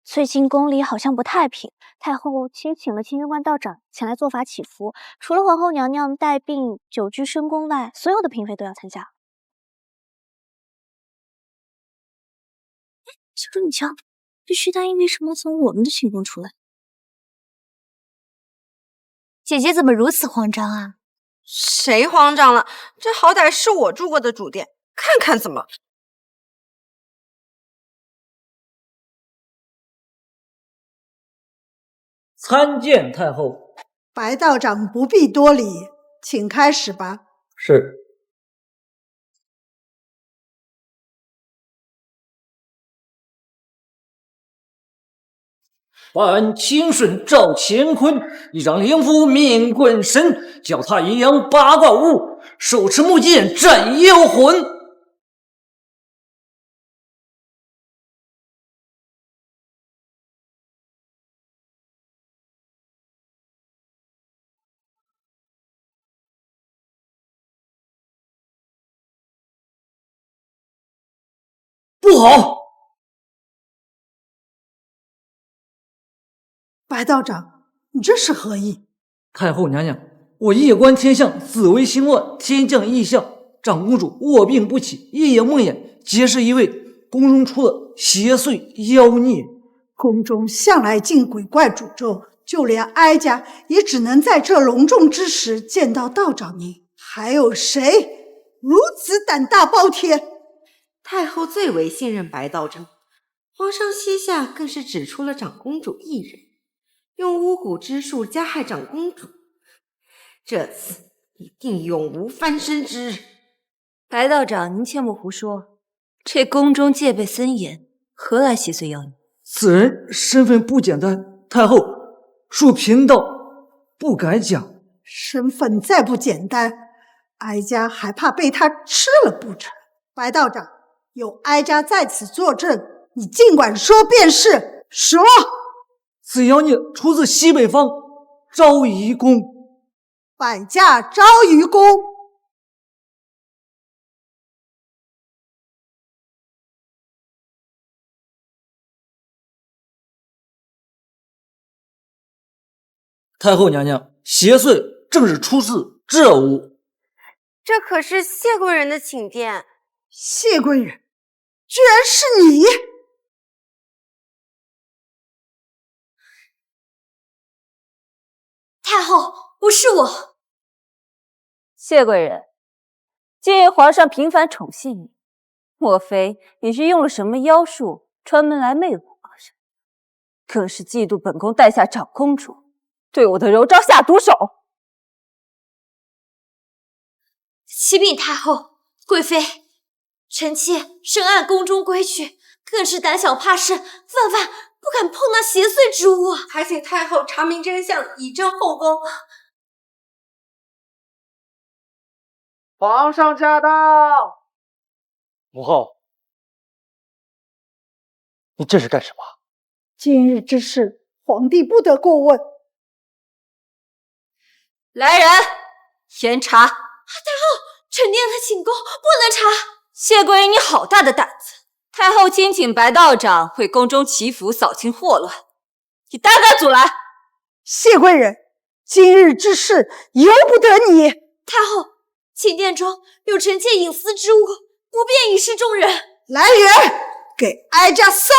最近宫里好像不太平，太后请了清真观道长前来做法祈福，除了皇后娘娘带病久居深宫外，所有的嫔妃都要参加。小主，你瞧，这薛答应为什么从我们的寝宫出来？姐姐怎么如此慌张啊？谁慌张了？这好歹是我住过的主殿，看看怎么。参见太后。白道长不必多礼，请开始吧。是。凡清顺赵乾坤，一张灵符命棍神，脚踏阴阳八卦舞，手持木剑斩妖魂。不好！白道长，你这是何意？太后娘娘，我夜观天象，紫微星乱，天降异象，长公主卧病不起，夜夜梦魇，皆是因为宫中出了邪祟妖孽。宫中向来禁鬼怪诅咒，就连哀家也只能在这隆重之时见到道长您。还有谁如此胆大包天？太后最为信任白道长，皇上膝下更是指出了长公主一人，用巫蛊之术加害长公主。这次一定永无翻身之日。白道长，您切莫胡说，这宫中戒备森严，何来邪祟妖孽？此人身份不简单，太后恕贫道不敢讲。身份再不简单，哀家还怕被他吃了不成？白道长，有哀家在此作证，你尽管说便是。说，此妖孽出自西北方昭仪宫。摆驾昭仪宫。太后娘娘，邪祟正是出自这屋。这可是谢贵人的寝殿。谢贵人，居然是你！太后，不是我。谢贵人，今日皇上频繁宠幸你，莫非你是用了什么妖术，专门来魅惑皇上？更是嫉妒本宫诞下长公主，对我的柔昭下毒手。启禀太后，贵妃，臣妾深谙宫中规矩，更是胆小怕事，万万不敢碰那邪祟之物，还请太后查明真相，以正后宫。皇上驾到！母后，你这是干什么？今日之事，皇帝不得过问。来人，严查！太后，臣妾的寝宫不能查。谢贵人，你好大的胆子！太后亲请白道长为宫中祈福，扫清祸乱，你胆敢阻拦？谢贵人，今日之事由不得你。太后，寝殿中有臣妾隐私之物，不便一示众人。来人，给哀家搜！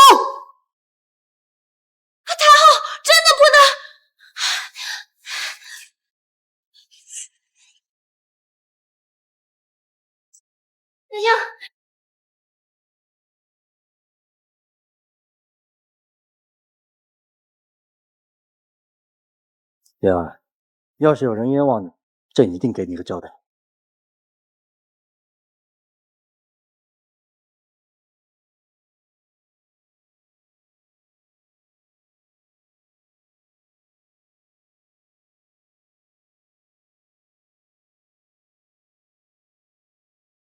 太后，真的不能！娘娘，莲儿，要是有人冤枉你，朕一定给你个交代。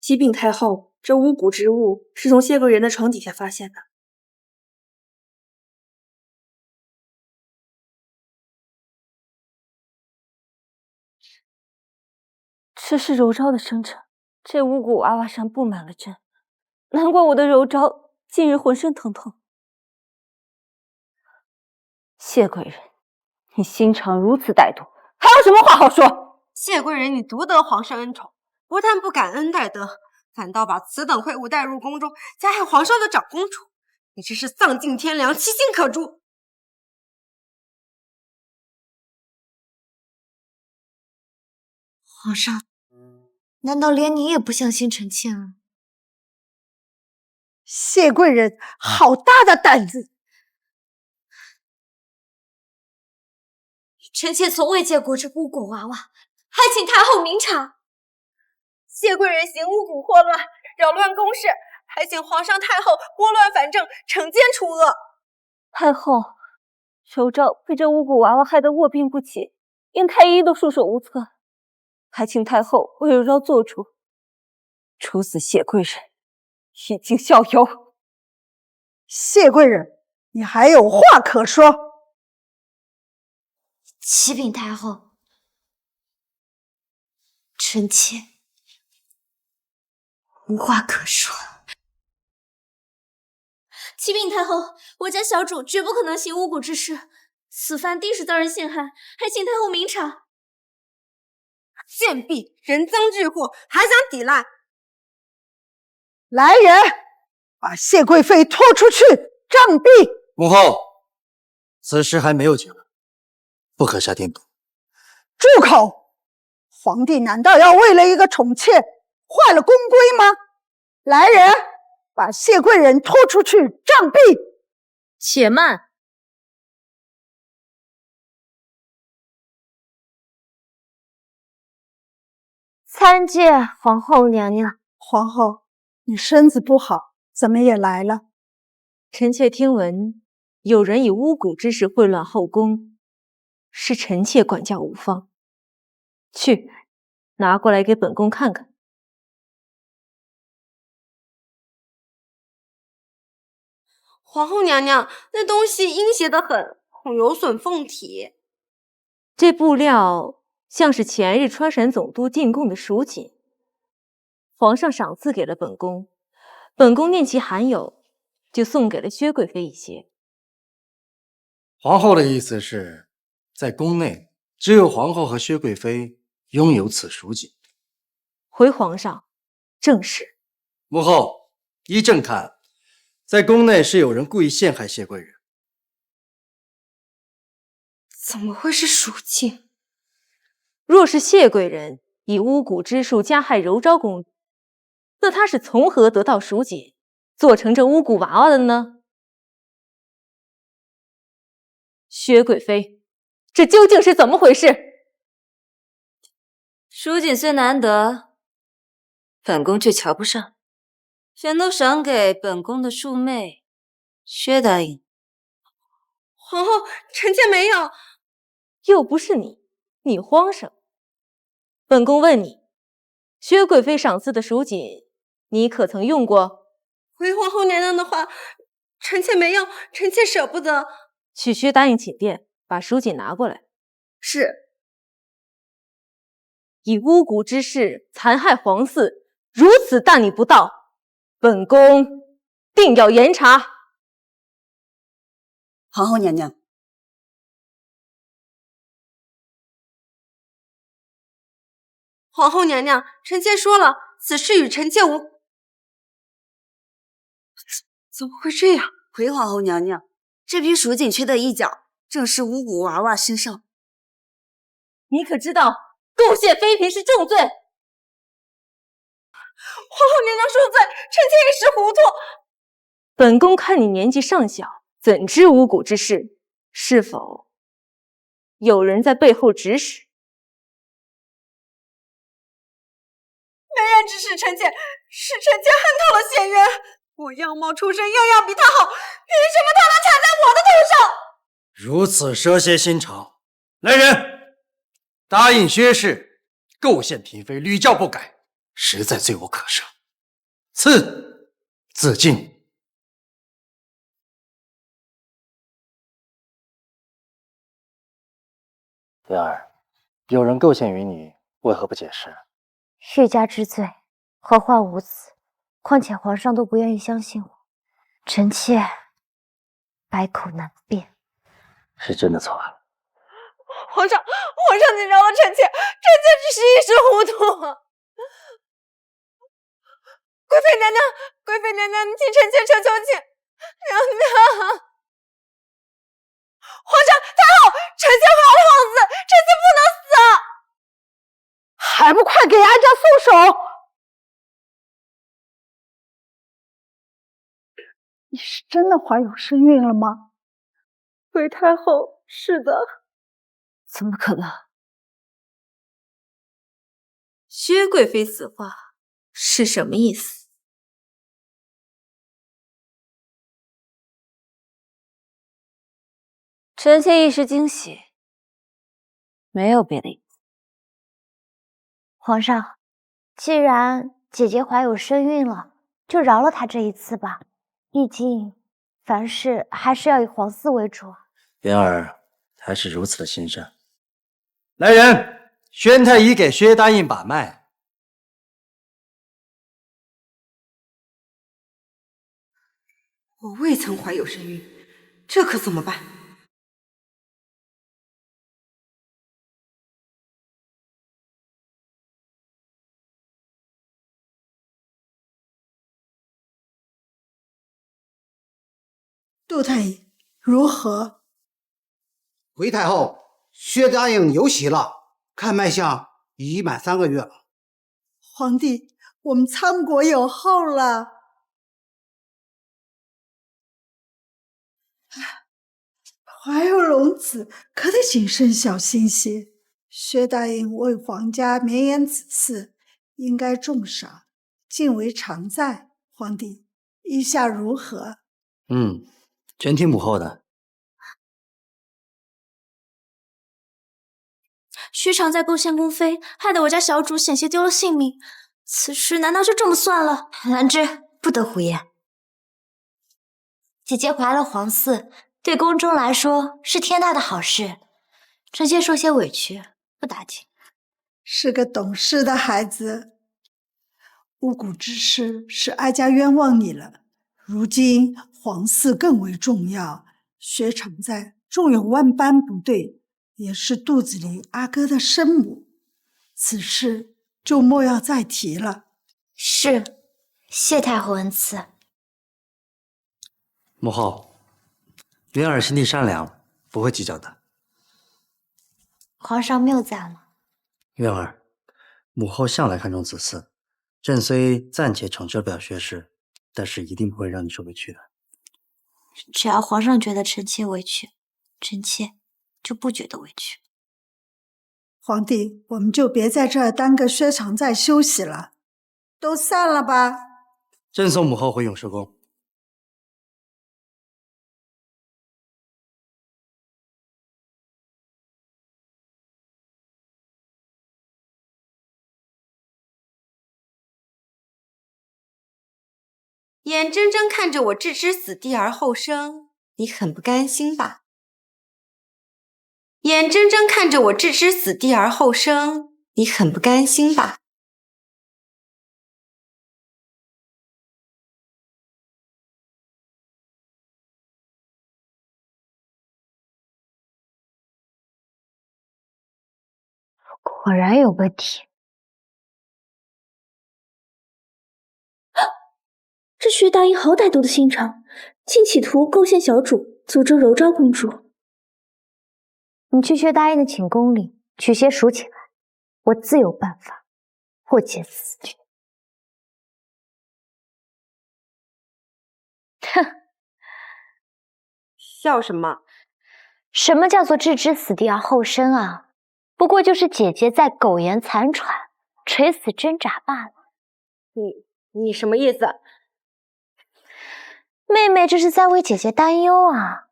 启禀太后，这巫蛊之物是从谢贵人的床底下发现的。这是柔昭的生辰，这巫蛊娃娃上布满了针，难怪我的柔昭近日浑身疼痛。谢贵人，你心肠如此歹毒，还有什么话好说？谢贵人，你独得皇上恩宠，不但不感恩戴德，反倒把此等秽物带入宫中，加害皇上的长公主，你这是丧尽天良，其心可诛！皇上，难道连你也不相信臣妾了？谢贵人好大的胆子！臣妾从未见过这巫蛊娃娃，还请太后明察。谢贵人行巫蛊祸乱，扰乱宫事，还请皇上太后拨乱反正，惩奸除恶。太后，柔昭被这巫蛊娃娃害得卧病不起，连太医都束手无策，还请太后为柔昭做主，处死谢贵人，以儆效尤。谢贵人，你还有话可说。启禀太后，臣妾无话可说。启禀太后，我家小主绝不可能行巫蛊之事，此番定是遭人陷害，还请太后明察。贱婢，人赃俱获，还想抵赖？来人，把谢贵妃拖出去杖毙！母后，此事还没有结论，不可下定夺。住口！皇帝难道要为了一个宠妾坏了宫规吗？来人，把谢贵人拖出去杖毙！且慢。参见皇后娘娘。皇后，你身子不好，怎么也来了？臣妾听闻有人以巫蛊之事混乱后宫，是臣妾管教无方。去，拿过来给本宫看看。皇后娘娘，那东西阴邪得很，恐有损凤体。这布料像是前日川陕总督进贡的蜀锦，皇上赏赐给了本宫，本宫念其罕有，就送给了薛贵妃一些。皇后的意思是，在宫内只有皇后和薛贵妃拥有此蜀锦。回皇上，正是。母后，依朕看，在宫内是有人故意陷害谢贵人。怎么会是蜀锦？若是谢贵人以巫蛊之术加害柔昭公主，那她是从何得到蜀锦，做成这巫蛊娃娃的呢？薛贵妃，这究竟是怎么回事？蜀锦虽难得，本宫却瞧不上，全都赏给本宫的庶妹薛答应。皇后，臣妾没有。又不是你皇上。本宫问你，薛贵妃赏赐的蜀锦，你可曾用过？回皇后娘娘的话，臣妾没用，臣妾舍不得。去薛答应寝殿，把蜀锦拿过来。是。以巫蛊之事残害皇嗣，如此大逆不道，本宫定要严查。皇后娘娘，皇后娘娘，臣妾说了，此事与臣妾无。怎么会这样？回皇后娘娘，这批蜀锦缺得一角，正是巫蛊娃娃身上。你可知道，构陷妃嫔是重罪。皇后娘娘恕罪，臣妾一时糊涂。本宫看你年纪尚小，怎知巫蛊之事？是否有人在背后指使？没人指使臣妾，是臣妾恨透了谢渊。我样貌出身，样样比他好，凭什么他能踩在我的头上？如此蛇蝎心肠，来人，答应薛氏构陷嫔妃，屡教不改，实在罪无可赦。赐自尽。莲儿，有人构陷于你，为何不解释？欲加之罪，何患无辞？况且皇上都不愿意相信我，臣妾百口难辩。是真的错了。皇上，你饶了臣妾，臣妾只是一时糊涂。贵妃娘娘，你替臣妾求情。娘娘，皇上太后，臣妾好了皇子，臣妾不能死。还不快给哀家松手！你是真的怀有身孕了吗？回太后，是的。怎么可能？薛贵妃此话是什么意思？臣妾一时惊喜，没有别的意思。皇上，既然姐姐怀有身孕了，就饶了她这一次吧。毕竟凡事还是要以皇嗣为主。莲儿还是如此的心善。来人，宣太医给薛答应把脉。我未曾怀有身孕，这可怎么办？杜太医如何？回太后，薛答应有喜了，看脉象已满3个月了。皇帝，我们苍国有后了。怀有龙子，可得谨慎小心些。薛答应为皇家绵延子嗣，应该重赏，敬为常在。皇帝，意下如何？全听母后的。薛常在构陷宫妃，害得我家小主险些丢了性命。此事难道就这么算了？兰芝，不得胡言。姐姐怀了皇嗣，对宫中来说是天大的好事。臣妾受些委屈，不打紧。是个懂事的孩子。巫蛊之事是哀家冤枉你了，如今皇嗣更为重要。薛常在纵有万般不对，也是肚子里阿哥的生母，此事就莫要再提了。是，谢太后恩赐。母后，云儿心地善良，不会计较的。皇上谬赞了。云儿，母后向来看重子嗣，朕虽暂且惩治不了薛氏，但是一定不会让你受委屈的。只要皇上觉得臣妾委屈，臣妾就不觉得委屈。皇帝，我们就别在这儿耽搁薛常在休息了，都散了吧。朕送母后回永寿宫。眼睁睁看着我置之死地而后生，你很不甘心吧？眼睁睁看着我置之死地而后生，你很不甘心吧？果然有问题。这薛大英好歹毒的心肠，竟企图构陷小主，诅咒柔昭公主。你去薛大英的寝宫里取些赎起来，我自有办法破解死去。哼，笑什么？什么叫做置之死地而后生啊？不过就是姐姐在苟延残喘、垂死挣扎罢了。你什么意思？妹妹这是在为姐姐担忧啊。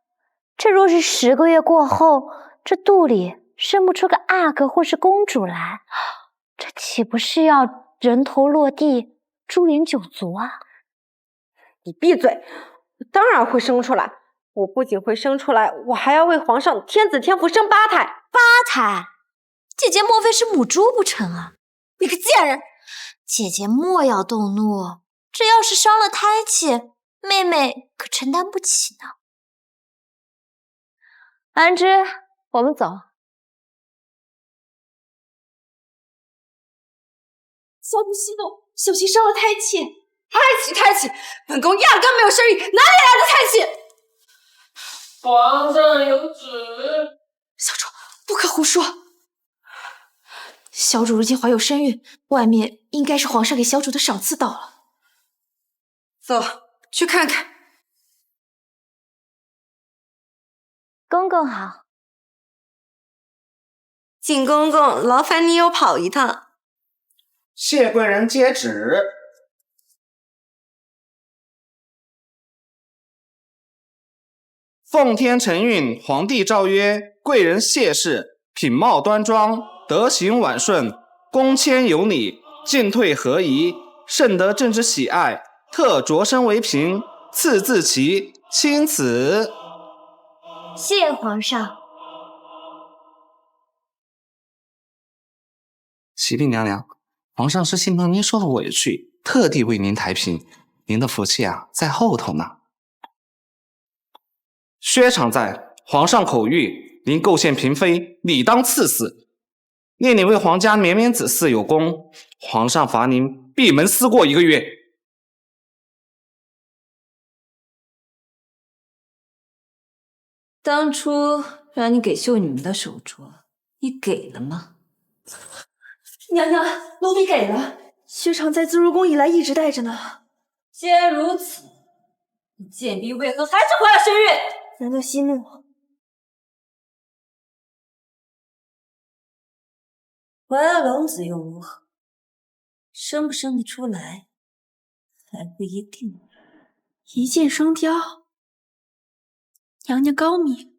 这若是10个月过后，这肚里生不出个阿哥或是公主来，这岂不是要人头落地、株连九族啊？你闭嘴！我当然会生出来。我不仅会生出来，我还要为皇上天子天福生8胎。8胎？姐姐莫非是母猪不成啊？你个贱人！姐姐莫要动怒，这要是伤了胎气，妹妹可承担不起呢。安之，我们走。小主息怒，小心伤了胎气。胎气！本宫压根没有生育，哪里来的胎气？皇上有旨。小主，不可胡说。小主如今怀有身孕，外面应该是皇上给小主的赏赐到了。走，去看看。公公好。景公公，劳烦你又跑一趟。谢贵人接旨。奉天承运，皇帝诏曰：贵人谢氏品貌端庄，德行婉顺，恭谦有礼，进退合宜，甚得朕之喜爱，特擢升为嫔，赐字旗，钦此。谢皇上。启禀娘娘，皇上是心疼您受了委屈，特地为您抬嫔，您的福气啊在后头呢。薛常在，皇上口谕，您构陷嫔妃，理当赐死。念你为皇家绵绵子嗣有功，皇上罚您闭门思过1个月。当初让你给秀女们的手镯，你给了吗？娘娘，奴婢给了。薛常在自入宫以来一直带着呢。既然如此，你贱婢为何还是怀了身孕？难道息怒？怀了龙子又如何？生不生得出来还不一定。一箭双雕，娘娘高明。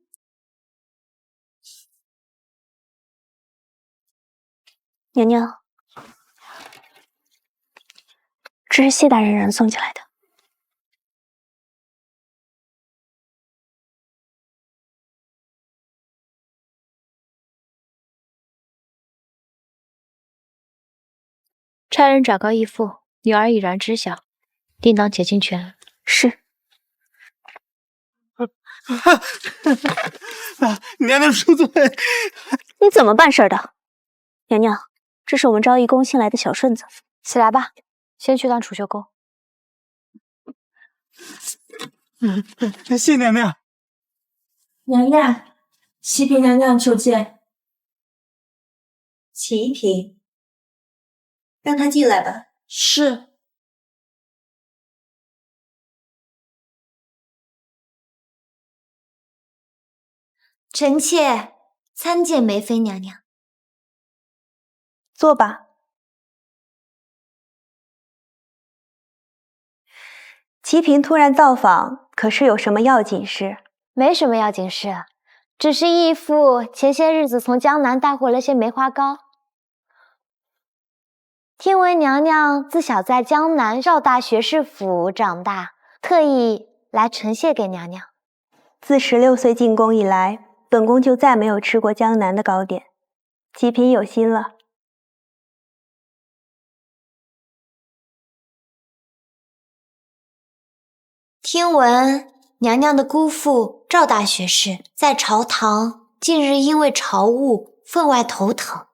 娘娘，这是谢大人人送进来的。差人转告义父，女儿已然知晓，定当竭尽全力。是。娘娘恕罪。你怎么办事的？娘娘，这是我们昭义宫新来的小顺子，起来吧，先去趟储秀宫。谢娘娘。娘娘，启禀娘娘求见。启禀，让他进来吧。是。臣妾参见梅妃娘娘。坐吧。齐嫔突然造访，可是有什么要紧事？没什么要紧事，只是义父前些日子从江南带回了些梅花糕。听闻娘娘自小在江南赵大学士府长大，特意来呈谢给娘娘。自16岁进宫以来，本宫就再没有吃过江南的糕点，齐嫔有心了。听闻娘娘的姑父赵大学士在朝堂近日因为朝务分外头疼，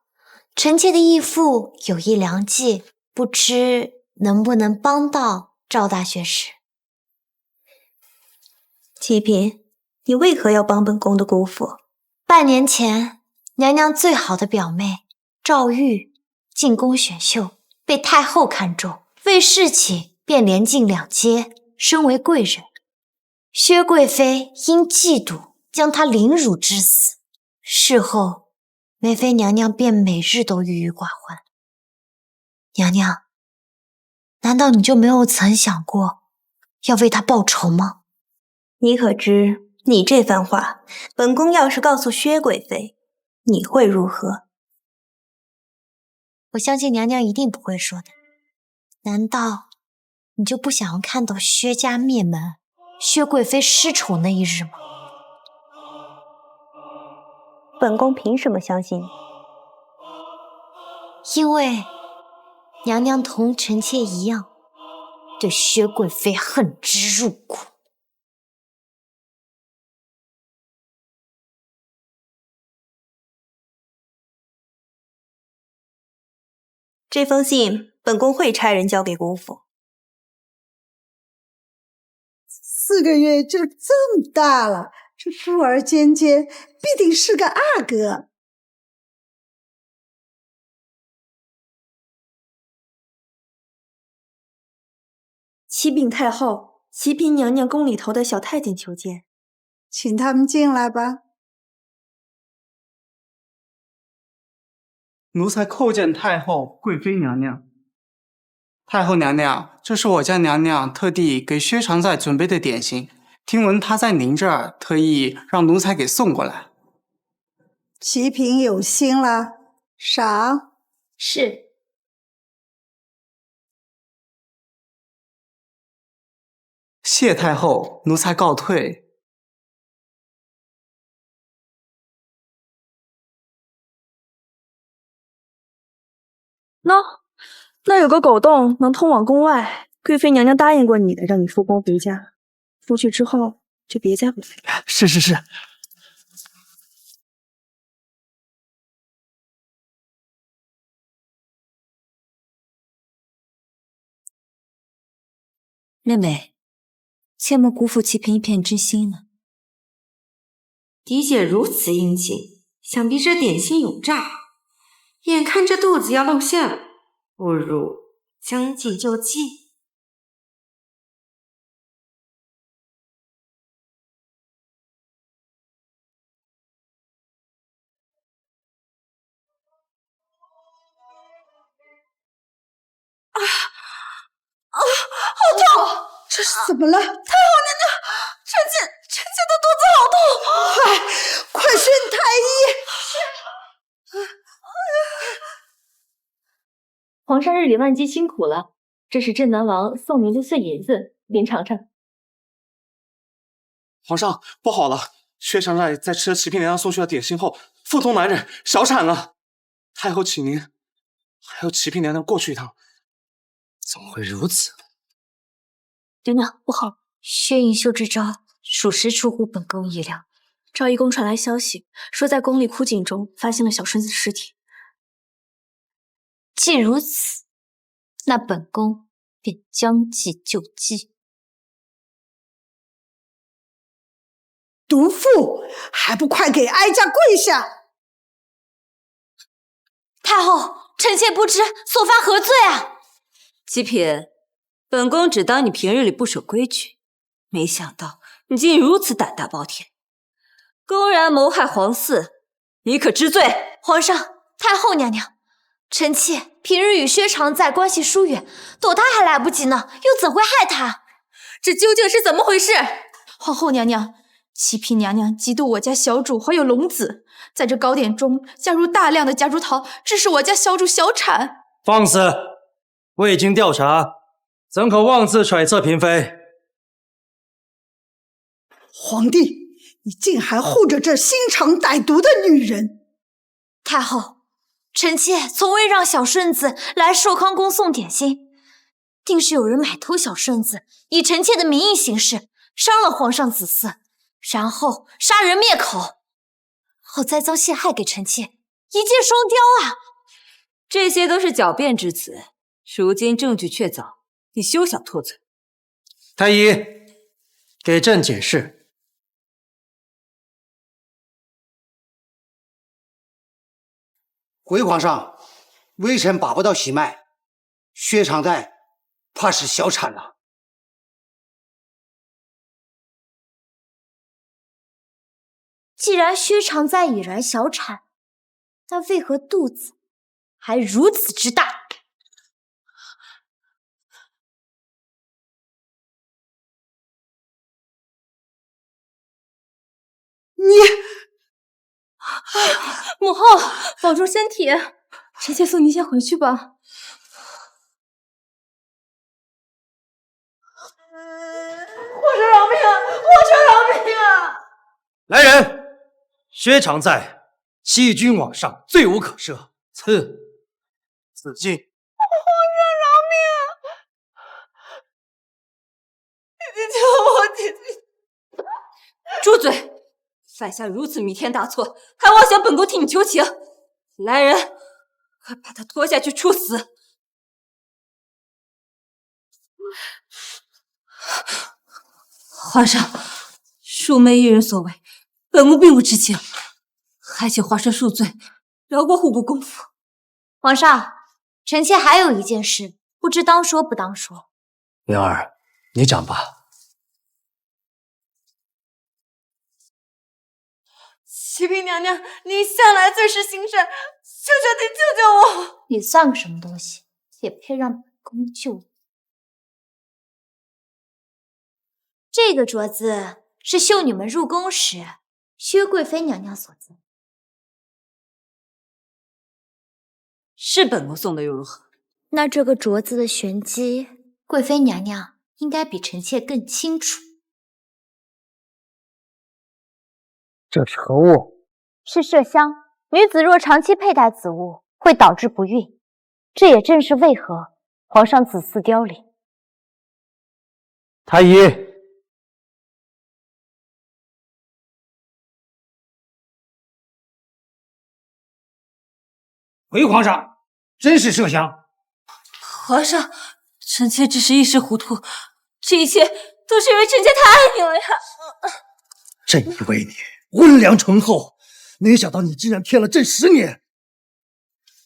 臣妾的义父有意良计，不知能不能帮到赵大学士。齐嫔，你为何要帮本宫的姑父？半年前，娘娘最好的表妹赵玉进宫选秀，被太后看中，为侍寝便连进2阶，升为贵人。薛贵妃因嫉妒，将她凌辱致死。事后，梅妃娘娘便每日都郁郁寡欢。娘娘，难道你就没有曾想过要为她报仇吗？你可知，你这番话，本宫要是告诉薛贵妃，你会如何？我相信娘娘一定不会说的。难道你就不想要看到薛家灭门，薛贵妃失宠那一日吗？本宫凭什么相信你？因为娘娘同臣妾一样，对薛贵妃恨之入骨。这封信，本宫会差人交给姑父。4个月就这么大了，这富儿尖尖必定是个阿哥。启禀太后，启嫔娘娘宫里头的小太监求见，请他们进来吧。奴才叩见太后、贵妃娘娘。太后娘娘，这是我家娘娘特地给薛常在准备的点心，听闻她在您这儿，特意让奴才给送过来。齐嫔有心了，赏。是。谢太后，奴才告退。那有个狗洞能通往宫外，贵妃娘娘答应过你的，让你复宫回家。出去之后就别再回来。是。妹妹，切莫辜负齐嫔一片真心呢。嫡姐如此殷勤，想必这点心有诈。眼看这肚子要露馅了，不如将计就计。这是怎么了？太后娘娘，臣妾的肚子好痛，快宣太医！皇上日理万机，辛苦了。这是镇南王送您的碎银子，您尝尝。皇上，不好了！薛常在吃了启嫔娘娘送去的点心后，腹痛难忍，小产了。太后请您还有启嫔娘娘过去一趟。怎么会如此？娘娘不好，薛颖秀之招属实出乎本宫意料。昭仪宫传来消息，说在宫里枯井中发现了小顺子的尸体。既如此，那本宫便将计就计。毒妇，还不快给哀家跪下！太后，臣妾不知所犯何罪啊！启嫔，本宫只当你平日里不守规矩，没想到你竟如此胆大包天，公然谋害皇嗣，你可知罪？皇上，太后娘娘，臣妾平日与薛常在关系疏远，躲他还来不及呢，又怎会害他？这究竟是怎么回事？皇后娘娘，启嫔娘娘嫉妒我家小主怀有龙子，在这糕点中加入大量的夹竹桃，致使我家小主小产。放肆！未经调查，怎可妄自揣测嫔妃？皇帝，你竟还护着这心肠歹毒的女人！太后，臣妾从未让小顺子来寿康宫送点心，定是有人买通小顺子，以臣妾的名义行事，伤了皇上子嗣，然后杀人灭口，好栽赃陷害给臣妾，一箭双雕啊！这些都是狡辩之词，如今证据确凿，你休想脱嘴。太医，给朕解释。回皇上，微臣把不到喜脉，薛常在怕是小产了。既然薛常在已然小产，那为何肚子还如此之大？母后，保重身体。臣妾送您先回去吧。皇上饶命啊！皇上饶命啊！来人，薛常在欺君罔上，罪无可赦，此禁。皇上饶命！你救我姐姐！住嘴！犯下如此弥天大错，还妄想本宫替你求情！来人，快把他拖下去处死！皇上，恕妹一人所为，本宫并不知情，还请皇上恕罪，饶过护国公府。皇上，臣妾还有一件事，不知当说不当说。灵儿，你讲吧。启嫔娘娘，您向来最是心善，求求您救救我！你算个什么东西，也配让本宫救你？这个镯子是秀女们入宫时薛贵妃娘娘所赠，是本宫送的又如何？那这个镯子的玄机，贵妃娘娘应该比臣妾更清楚。这是何物？是麝香。女子若长期佩戴此物，会导致不孕。这也正是为何皇上子嗣凋零。太医，回皇上，真是麝香。皇上，臣妾只是一时糊涂，这一切都是因为臣妾太爱你了呀！朕以为你温良醇厚，没想到你竟然骗了朕10年。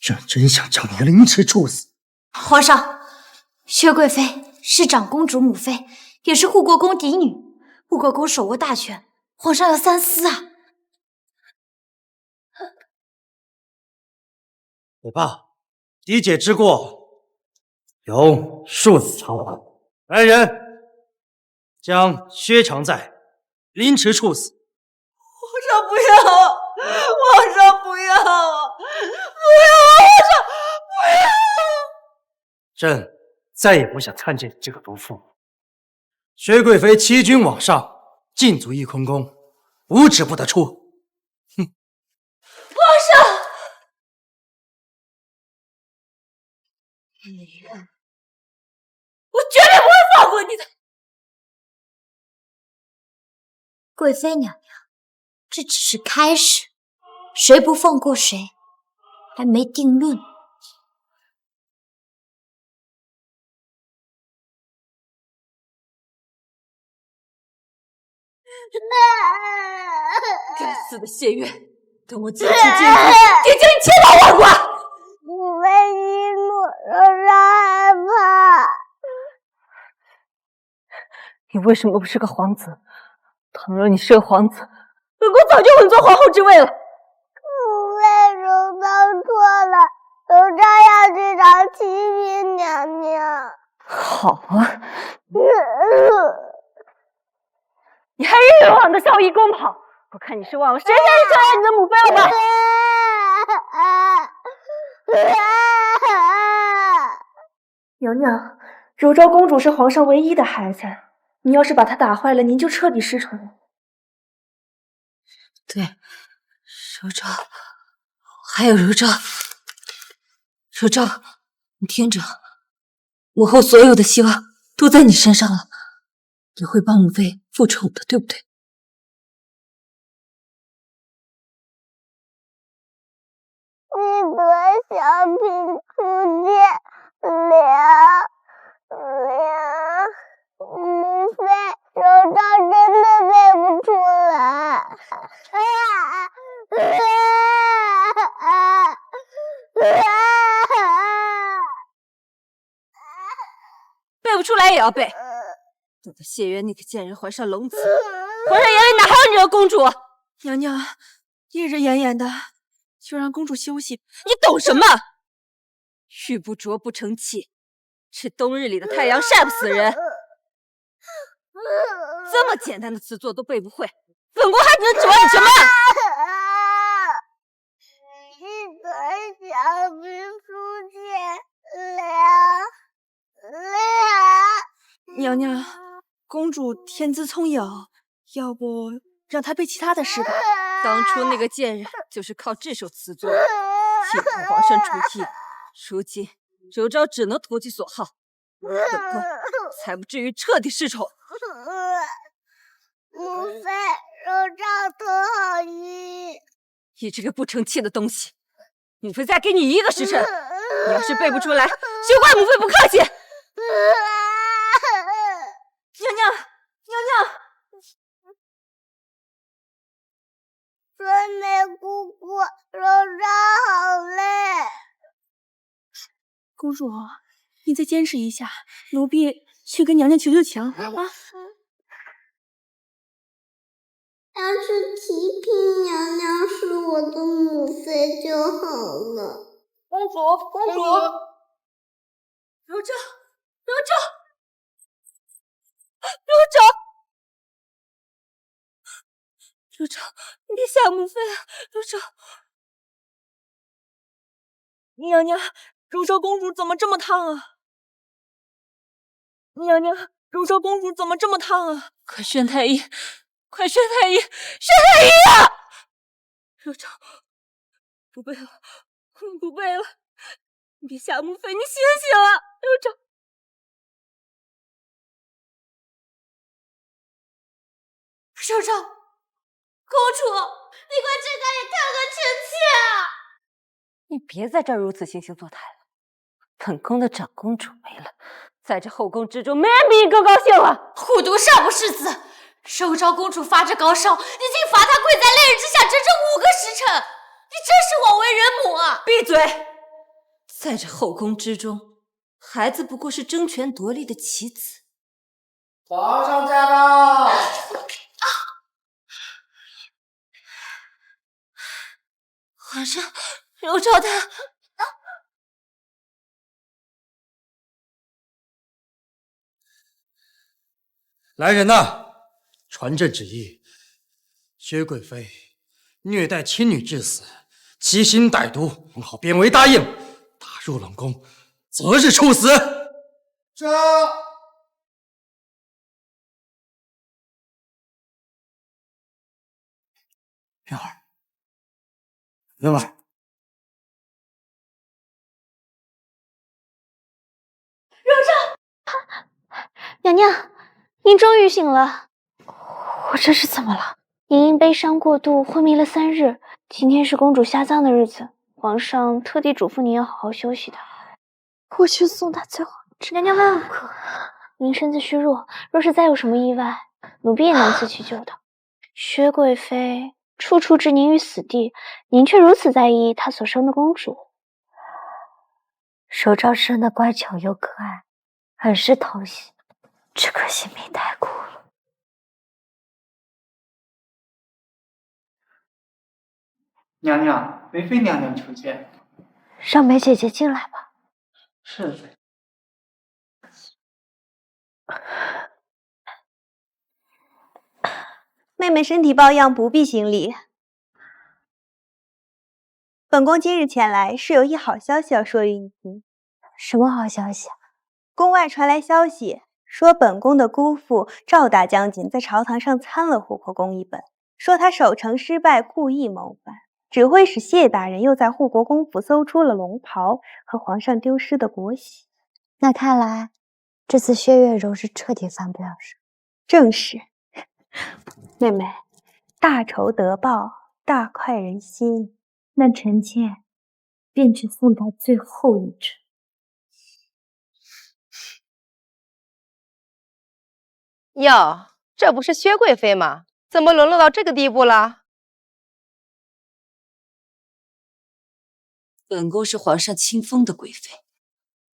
朕真想将你凌迟处死。皇上，薛贵妃是长公主母妃，也是护国公嫡女，护国公手握大权，皇上要三思啊！也罢，嫡姐之过，由庶子偿还。来人，将薛常在凌迟处死。皇上不要啊！皇上不要啊！不要啊！皇上不要！朕再也不想看见这个毒妇。薛贵妃欺君罔上，禁足翊坤宫，无旨不得出。哼！皇上，我绝对不会放过你的。贵妃娘娘，这只是开始，谁不放过谁，还没定论。该死的谢月，等我进去监狱，定将你千刀万剐！你被激怒，让害怕。你为什么不是个皇子？倘若你是个皇子，本宫早就稳坐皇后之位了。为荣当错了，荣章要去找启禀娘娘。好啊，你还一如往的效益公跑，我看你是忘了谁才是真爱你的母妃了吧？娘娘，柔昭公主是皇上唯一的孩子，你要是把她打坏了，您就彻底失宠。对，柔昭，还有柔昭，柔昭，你听着，母后所有的希望都在你身上了，你会帮母妃复仇的，对不对？记得小品初见娘，母妃，柔昭真的背不出来。背不出来也要背。等到谢渊那个贱人怀上龙子，皇上眼里哪还有你这个公主？娘娘，日日炎炎的，就让公主休息。你懂什么？玉不琢不成器，这冬日里的太阳晒不死人。这么简单的词作都背不会，本宫还能指望你什么？记得小品初见娘娘，公主天资聪颖，要不让她背其他的诗吧？当初那个贱人就是靠这首词作的，气得皇上出涕。如今柔昭只能投其所好，本宫才不至于彻底失宠。母妃，柔昭多好意。你这个不成器的东西，母妃再给你一个时辰，你要是背不出来，休怪母妃不客气。娘娘，娘娘。春梅姑姑，柔昭好累。公主，你再坚持一下，奴婢去跟娘娘求求情啊！要是启禀娘娘是我的母妃就好了。公主，公主，柔昭，柔昭，柔昭，柔昭，你别吓母妃啊！柔昭，娘娘，柔昭公主怎么这么烫啊？娘娘，柔昭公主怎么这么烫啊？快宣太医！快宣太医！宣太医啊！柔昭，不背了，不背了！你别吓母妃，你醒醒啊！柔昭，柔昭，公主，你快睁开眼看看臣妾啊！你别在这儿如此惺惺作态了。本宫的长公主没了，在这后宫之中，没人比你更高兴了。虎毒尚不是子，柔昭公主发着高烧，你竟罚她跪在烈日之下整整5个时辰，你真是枉为人母啊！闭嘴！在这后宫之中，孩子不过是争权夺利的棋子。皇上驾到！皇上，柔昭她……来人呐，传朕旨意，薛贵妃虐待亲女致死，其心歹毒，王后便为答应，打入冷宫，择日处死。这云儿，云儿，娘娘，您终于醒了。我这是怎么了？您因悲伤过度昏迷了3日，今天是公主下葬的日子，皇上特地嘱咐您要好好休息的。我去送她最后一程。娘娘万万不可！您身子虚弱，若是再有什么意外，奴婢也能自去救的。薛贵妃处处置您于死地，您却如此在意她所生的公主。手诏生得乖巧又可爱，很是讨喜，只可惜命太苦了。娘娘，为妃娘娘求见。让梅姐姐进来吧。是。妹妹身体抱恙，不必行礼。本宫今日前来是有一好消息要说与你听。什么好消息啊？宫外传来消息，说本宫的姑父赵大将军在朝堂上参了护国公一本，说他守城失败，故意谋反。指挥使谢大人又在护国公府搜出了龙袍和皇上丢失的国玺。那看来这次薛月柔是彻底翻不了身。正是。妹妹，大仇得报，大快人心。那臣妾便只送他最后一程。哟，这不是薛贵妃吗？怎么沦落到这个地步了？本宫是皇上亲封的贵妃，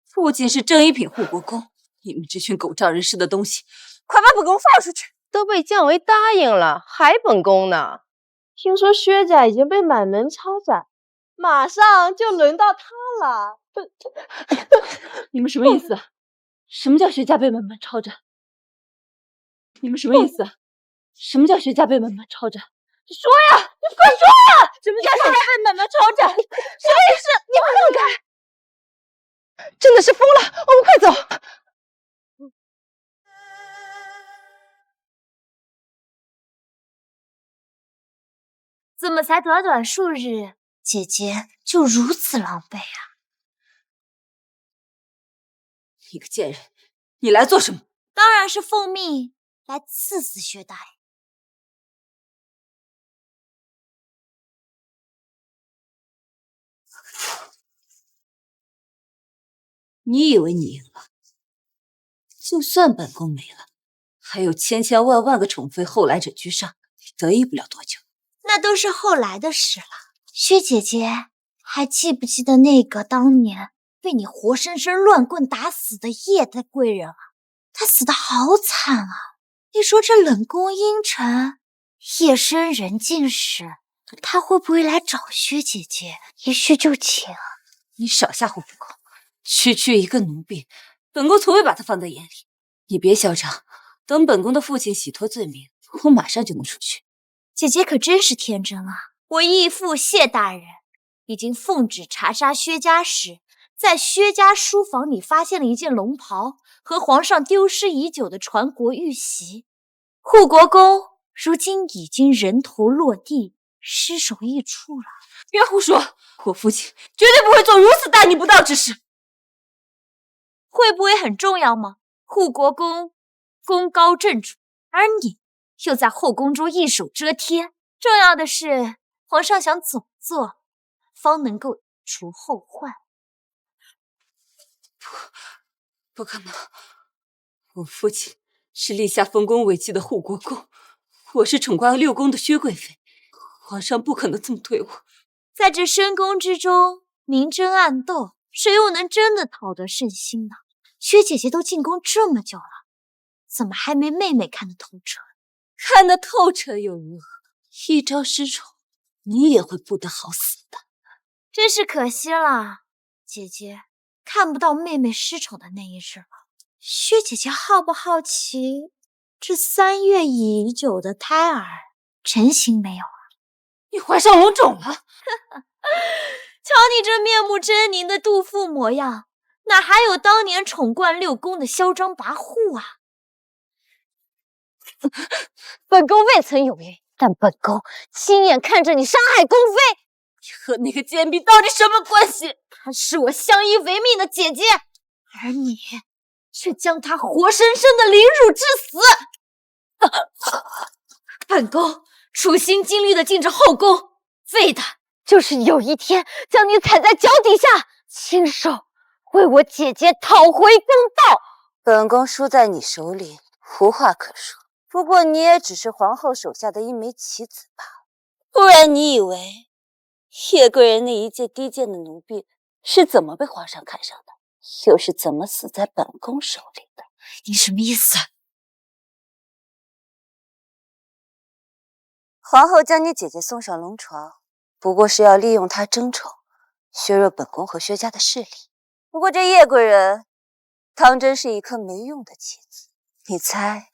父亲是正一品护国公。你们这群狗仗人势的东西，快把本宫放出去！都被降为答应了，还本宫呢？听说薛家已经被满门抄斩，马上就轮到他了。你们什么意思？什么叫薛家被满门抄斩？你们什么意思？什么叫薛家被满门抄斩？说呀，你快说呀！什么叫薛家被满门抄斩？什么意思？你们让开！真的是疯了，我们快走！怎么才短短数日，姐姐就如此狼狈啊？你个贱人，你来做什么？当然是奉命来刺死薛大人。你以为你赢了？就算本宫没了，还有千千万万个宠妃后来者居上，你得意不了多久。那都是后来的事了。薛姐姐，还记不记得那个当年被你活生生乱棍打死的叶的贵人啊？他死得好惨啊！你说这冷宫阴沉，夜深人静时，他会不会来找薛姐姐一叙旧情啊？你少吓唬本宫！区区一个奴婢，本宫从未把她放在眼里。你别嚣张，等本宫的父亲洗脱罪名，我马上就能出去。姐姐可真是天真啊！我义父谢大人已经奉旨查杀薛家时，在薛家书房里发现了一件龙袍和皇上丢失已久的传国玉玺。护国公如今已经人头落地，尸首异处了。别胡说，我父亲绝对不会做如此大逆不道之事。会不会很重要吗？护国公功高震主，而你又在后宫中一手遮天。重要的是，皇上想怎么做，方能够除后患。不可能！我父亲是立下丰功伟绩的护国公，我是宠冠6宫的薛贵妃，皇上不可能这么对我。在这深宫之中，明争暗斗，谁又能真的讨得圣心呢？薛姐姐都进宫这么久了，怎么还没妹妹看得透彻？看得透彻又如何？一朝失宠，你也会不得好死的。真是可惜了，姐姐看不到妹妹失宠的那一日了。薛姐姐好不好奇这3月已久的胎儿成型没有啊？你怀上龙种了！瞧你这面目狰狞的杜父模样，哪还有当年宠冠6宫的嚣张跋扈啊？本宫未曾有孕，但本宫亲眼看着你伤害宫妃。你和那个贱婢到底什么关系？她是我相依为命的姐姐，而你却将她活生生的凌辱致死。本宫处心积虑的进这后宫，为的就是有一天将你踩在脚底下，亲手为我姐姐讨回公道。本宫输在你手里，无话可说。不过你也只是皇后手下的一枚棋子罢了。不然你以为叶贵人那一介低贱的奴婢是怎么被皇上看上的，又是怎么死在本宫手里的？你什么意思？皇后将你姐姐送上龙床，不过是要利用她争宠，削弱本宫和薛家的势力。不过这叶贵人当真是一颗没用的棋子，你猜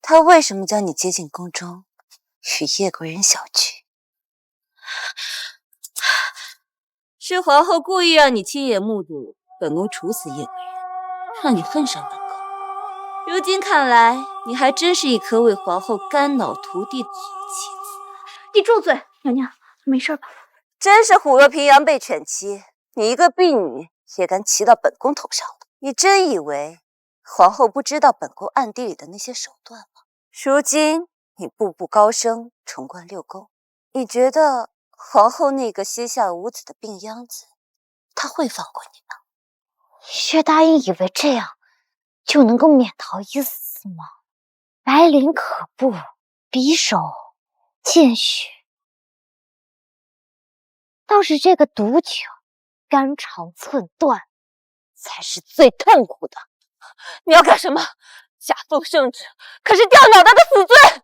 她为什么将你接进宫中，与叶贵人小聚？是皇后故意让你亲眼目睹本宫处死叶贵人，让你恨上本宫。如今看来，你还真是一颗为皇后肝脑涂地的好棋子。你住嘴，娘娘，没事吧？真是虎若平阳被犬欺，你一个婢女也敢骑到本宫头上了？你真以为皇后不知道本宫暗地里的那些手段吗？如今你步步高升，宠冠6宫，你觉得皇后那个膝下无子的病秧子，她会放过你吗？薛答应以为这样就能够免逃一死吗？白绫可怖，匕首见血。倒是这个毒酒，肝肠寸断，才是最痛苦的。你要干什么？假奉圣旨，可是掉脑袋的死罪！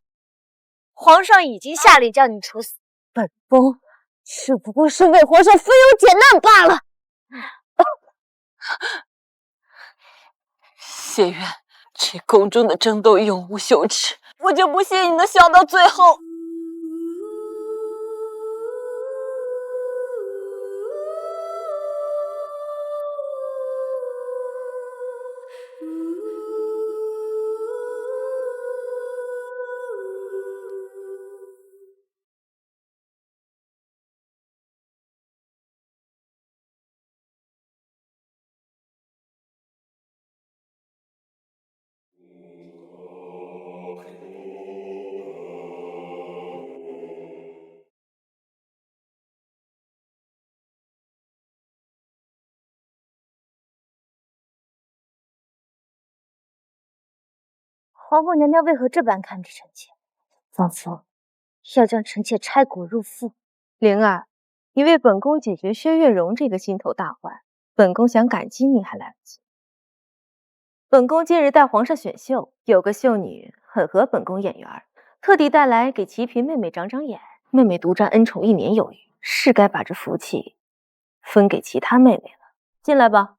皇上已经下令将你处死，本宫只不过是为皇上分忧解难罢了。谢愿这宫中的争斗永无休止，我就不信你能笑到最后。皇后娘娘为何这般看着臣妾？仿佛要将臣妾拆骨入腹。灵儿，你为本宫解决薛月容这个心头大患，本宫想感激你还来不及。本宫近日带皇上选秀，有个秀女很合本宫眼缘，特地带来给齐嫔妹妹长长眼。妹妹独占恩宠1年有余，是该把这福气分给其他妹妹了。进来吧。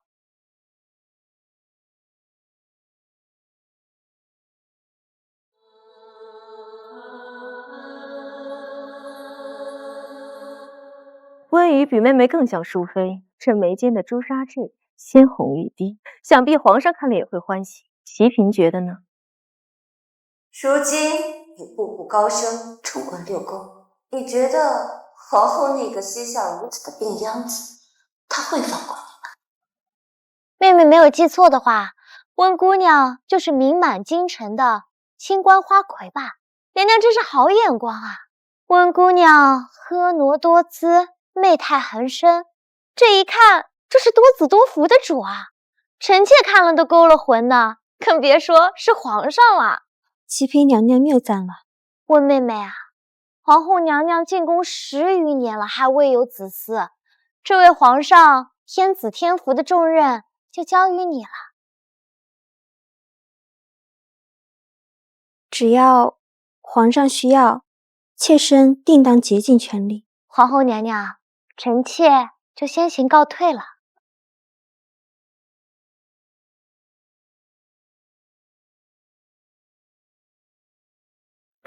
温瑜比妹妹更像淑妃，这眉间的朱砂痣鲜红欲滴，想必皇上看了也会欢喜。齐嫔觉得呢？如今你步步高升，宠冠6宫，你觉得皇后那个膝下无子的病秧子，她会放过你吗？妹妹没有记错的话，温姑娘就是名满京城的清官花魁吧？娘娘真是好眼光啊！温姑娘婀娜多姿，媚态横生，这一看就是多子多福的主啊！臣妾看了都勾了魂呢，更别说是皇上了。齐嫔娘娘谬赞了，温妹妹啊，皇后娘娘进宫10余年了，还未有子嗣，这位皇上天子天福的重任就交于你了。只要皇上需要，妾身定当竭尽全力。皇后娘娘，臣妾就先行告退了。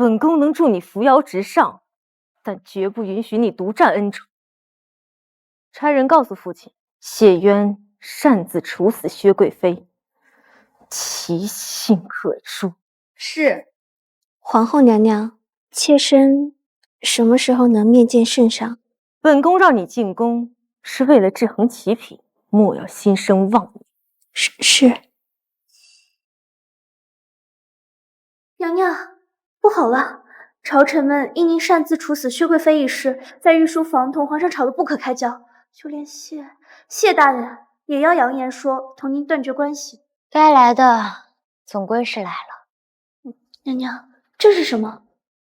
本宫能助你扶摇直上，但绝不允许你独占恩宠。差人告诉父亲，谢渊擅自处死薛贵妃，其信可诛。是。皇后娘娘，妾身什么时候能面见圣上？本宫让你进宫，是为了制衡齐嫔，莫要心生妄念。是。娘娘，不好了！朝臣们因您擅自处死薛贵妃一事，在御书房同皇上吵得不可开交，就连谢大人也要扬言说同您断绝关系。该来的总归是来了。娘娘，这是什么？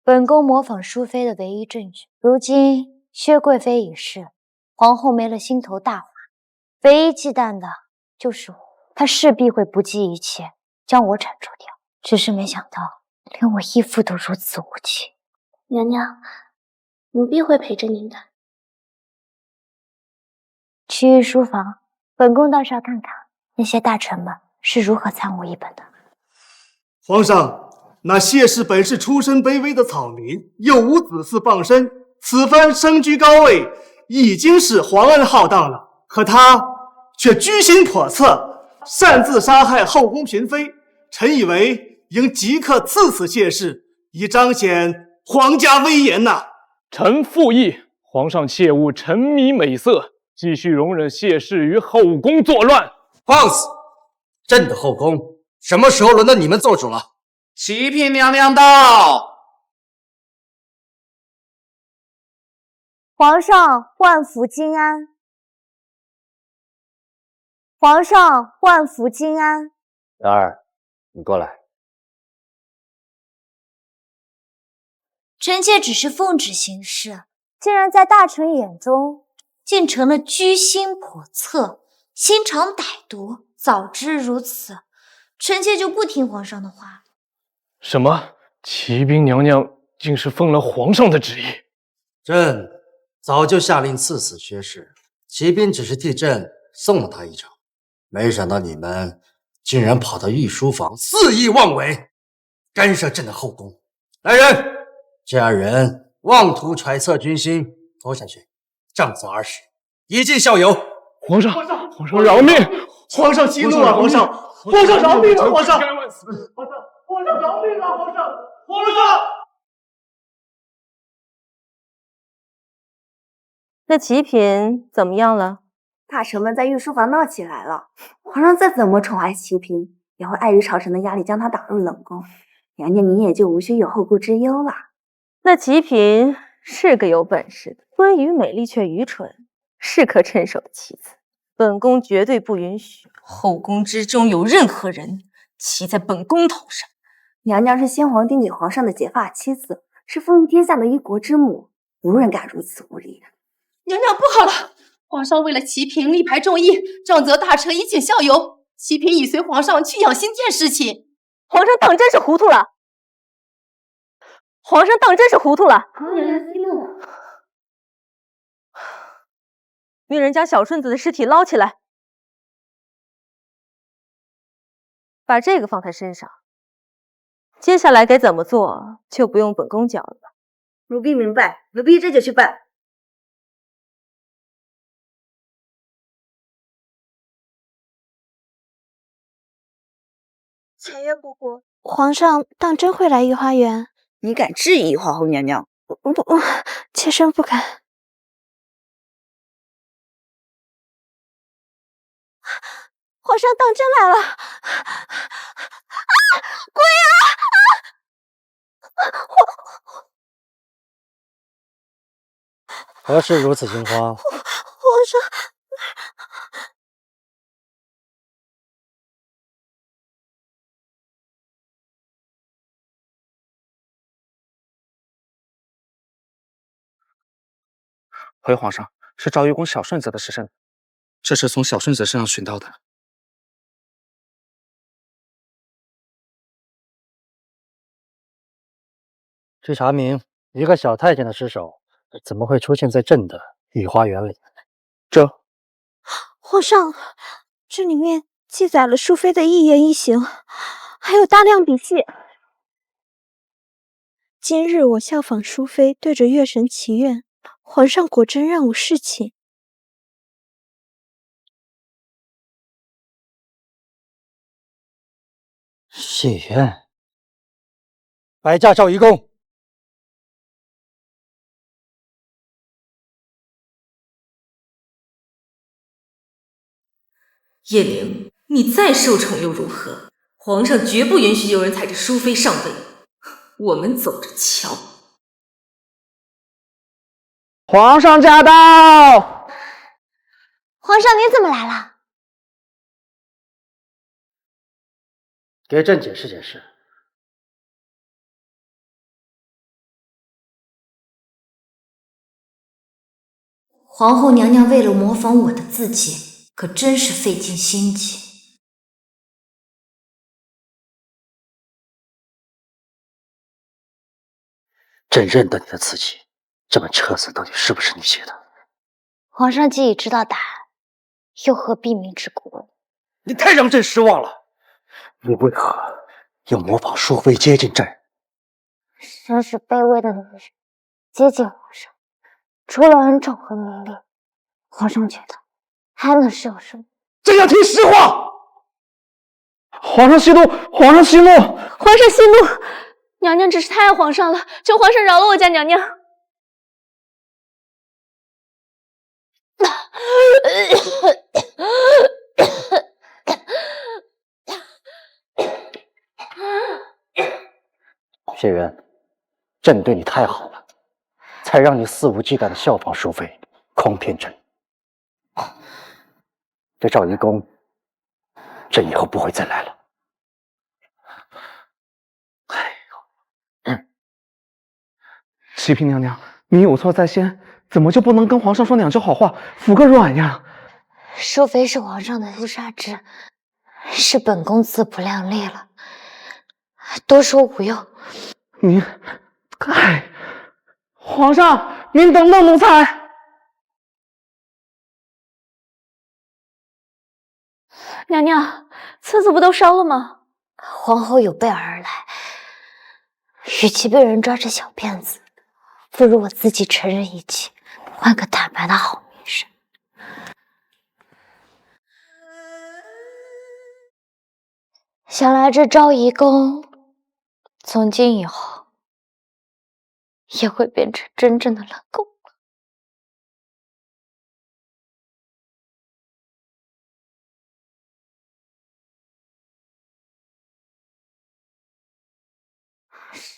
本宫模仿淑妃的唯一证据。如今薛贵妃已逝，皇后没了心头大患，唯一忌惮的就是我，她势必会不计一切将我铲除掉。只是没想到，连我义父都如此无情。娘娘，奴婢会陪着您的。去御书房，本宫倒是要看看那些大臣们是如何参悟一本的。皇上，那谢氏本是出身卑微的草民，又无子嗣傍身，此番升居高位，已经是皇恩浩荡了。可他却居心叵测，擅自杀害后宫嫔妃。臣以为应即刻赐死谢氏，以彰显皇家威严呐。臣附议，皇上切勿沉迷美色，继续容忍谢氏于后宫作乱。放肆！朕的后宫什么时候轮到你们做主了？启嫔娘娘到。皇上万福金安。皇上万福金安。元儿，你过来。臣妾只是奉旨行事，竟然在大臣眼中竟成了居心叵测、心肠歹毒。早知如此，臣妾就不听皇上的话。什么？启禀娘娘竟是奉了皇上的旨意？朕早就下令赐死薛氏，启禀只是替朕送了他一程，没想到你们竟然跑到御书房肆意妄为，干涉朕的后宫。来人！这二人妄图揣测军心，拖下去，杖责20，以儆效尤。皇上饶命！皇上息怒了，皇上饶命啊！皇上饶命啊！皇上！那齐嫔怎么样了？大臣们在御书房闹起来了，皇上再怎么宠爱齐嫔，也会碍于朝臣的压力将她打入冷宫。娘娘你也就无需有后顾之忧了。那齐嫔是个有本事的，温腴美丽却愚蠢，是颗趁手的棋子。本宫绝对不允许后宫之中有任何人骑在本宫头上。娘娘是先皇爹给皇上的结发妻子，是风靡天下的一国之母，无人敢如此无礼。娘娘不好了！皇上为了齐嫔力排众议，杖责大臣以儆效尤。齐嫔已随皇上去养心殿侍寝。皇上当真是糊涂了！皇上当真是糊涂了！娘娘息怒了。命人将小顺子的尸体捞起来，把这个放他身上。接下来该怎么做，就不用本宫教了吧？奴婢明白，奴婢这就去办。前院不过，皇上当真会来御花园？你敢质疑皇后娘娘？不，妾身不敢。皇上当真来了！鬼啊！何事如此惊慌？皇上，回皇上，是昭玉宫小顺子的尸身，这是从小顺子身上寻到的。据查明，一个小太监的尸首怎么会出现在朕的御花园里？皇上，这里面记载了淑妃的一言一行，还有大量笔记。今日我效仿淑妃，对着月神祈愿，皇上果真让我侍寝。谢渊，摆驾赵夷公。叶灵，你再受宠又如何？皇上绝不允许有人踩着淑妃上位，我们走着瞧。皇上驾到！皇上，你怎么来了？给朕解释解释。皇后娘娘为了模仿我的字迹，可真是费尽心机。朕认得你的字迹，这本册子到底是不是你写的？皇上既已知道答案，又何必明知故问？你太让朕失望了！你为何要模仿淑妃接近朕？真是卑微的女人，接近皇上，除了恩宠和名利，皇上觉得还能是有什么？朕要听实话！皇上息怒！皇上息怒！皇上息怒！娘娘只是太爱皇上了，求皇上饶了我家娘娘。谢渊，朕对你太好了，才让你肆无忌惮的效仿淑妃，诓骗朕。这赵夷公，朕以后不会再来了。启嫔娘娘，你有错在先，怎么就不能跟皇上说两句好话，服个软呀？淑妃是皇上的朱砂痣，是本宫自不量力了，多说无用。您，皇上，您等等奴才。娘娘，册子不都烧了吗？皇后有备而来，与其被人抓着小辫子，不如我自己承认一切，换个坦白的好名声。想来这昭仪宫，从今以后也会变成真正的冷宫。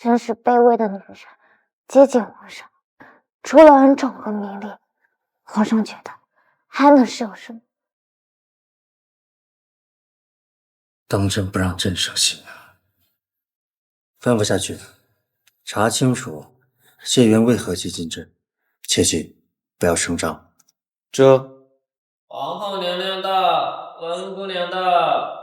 真是卑微的女人，接近皇上，除了恩宠和名利，皇上觉得还能是有什么？当真不让朕省心啊！吩咐下去，查清楚谢渊为何接近朕，切记不要声张。这皇后娘娘到，温姑娘到。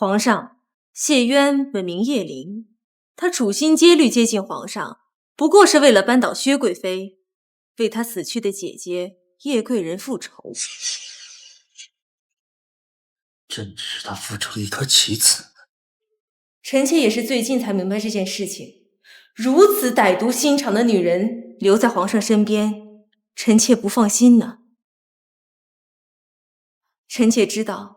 皇上，谢渊本名叶灵，他处心积虑接近皇上，不过是为了扳倒薛贵妃，为他死去的姐姐叶贵人复仇。朕只是他复仇的一颗棋子。臣妾也是最近才明白这件事情，如此歹毒心肠的女人留在皇上身边，臣妾不放心呢。臣妾知道，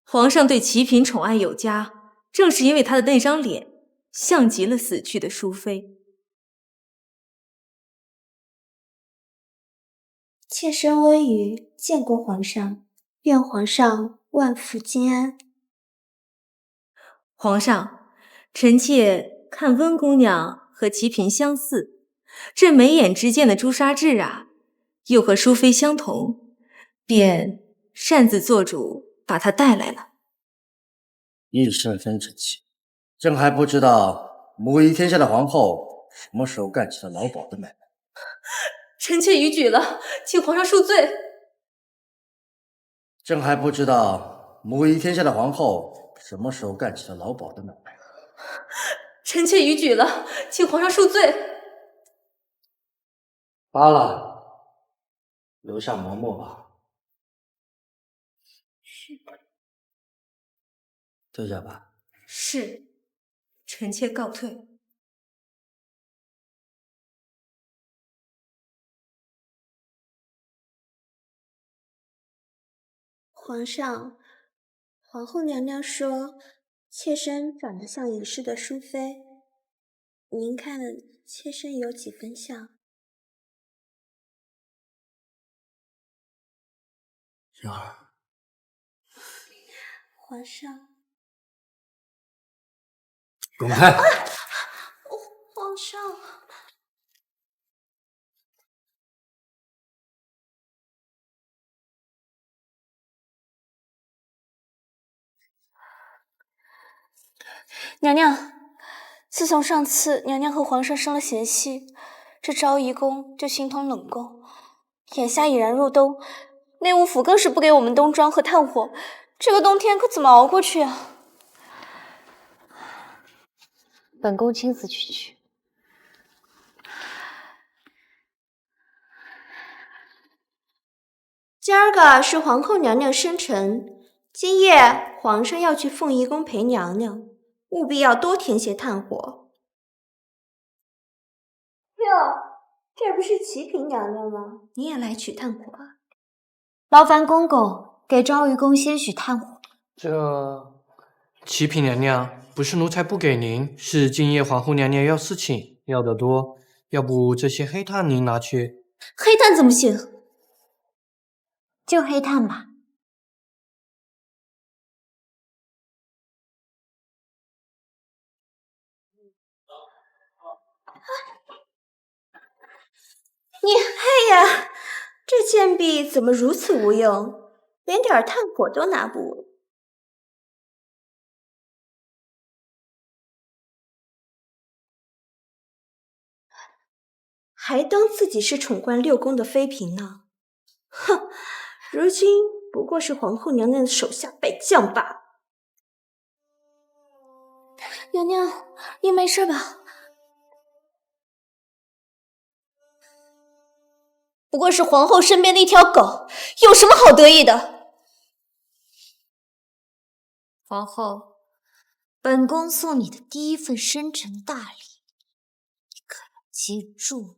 皇上对启嫔宠爱有加，正是因为她的那张脸像极了死去的淑妃。妾身微雨见过皇上，愿皇上万福金安。皇上，臣妾看温姑娘和启嫔相似，这眉眼之间的朱砂痣啊，又和淑妃相同，便擅自做主把她带来了。一身分臣妾，朕还不知道母仪天下的皇后什么时候干起了劳保的买卖。臣妾逾矩了，请皇上恕罪。朕还不知道母仪天下的皇后什么时候干起了劳保的买卖。臣妾逾矩了，请皇上恕罪。罢了，留下磨墨吧。退下吧。是，臣妾告退。皇上，皇后娘娘说，妾身长得像已逝的淑妃，您看妾身有几分像？蓉儿，皇上，滚开！皇上。娘娘，自从上次娘娘和皇上生了嫌隙，这昭仪宫就形同冷宫。眼下已然入冬，内务府更是不给我们冬装和炭火，这个冬天可怎么熬过去啊？本宫亲自去取。今儿个是皇后娘娘生辰，今夜皇上要去凤仪宫陪娘娘，务必要多添些炭火。哟，这不是齐嫔娘娘吗？你也来取炭火啊？劳烦公公给昭仪宫先许炭火。这齐嫔娘娘，不是奴才不给您，是今夜皇后娘娘要侍寝，要得多，要不这些黑炭您拿去。黑炭怎么行？就黑炭吧。你嘿呀，这贱婢怎么如此无用，连点炭火都拿不稳。还当自己是宠冠6宫的妃嫔呢？哼，如今不过是皇后娘娘的手下败将罢了。娘娘，您没事吧？不过是皇后身边的一条狗，有什么好得意的？皇后，本宫送你的第一份生辰大礼，你可要记住。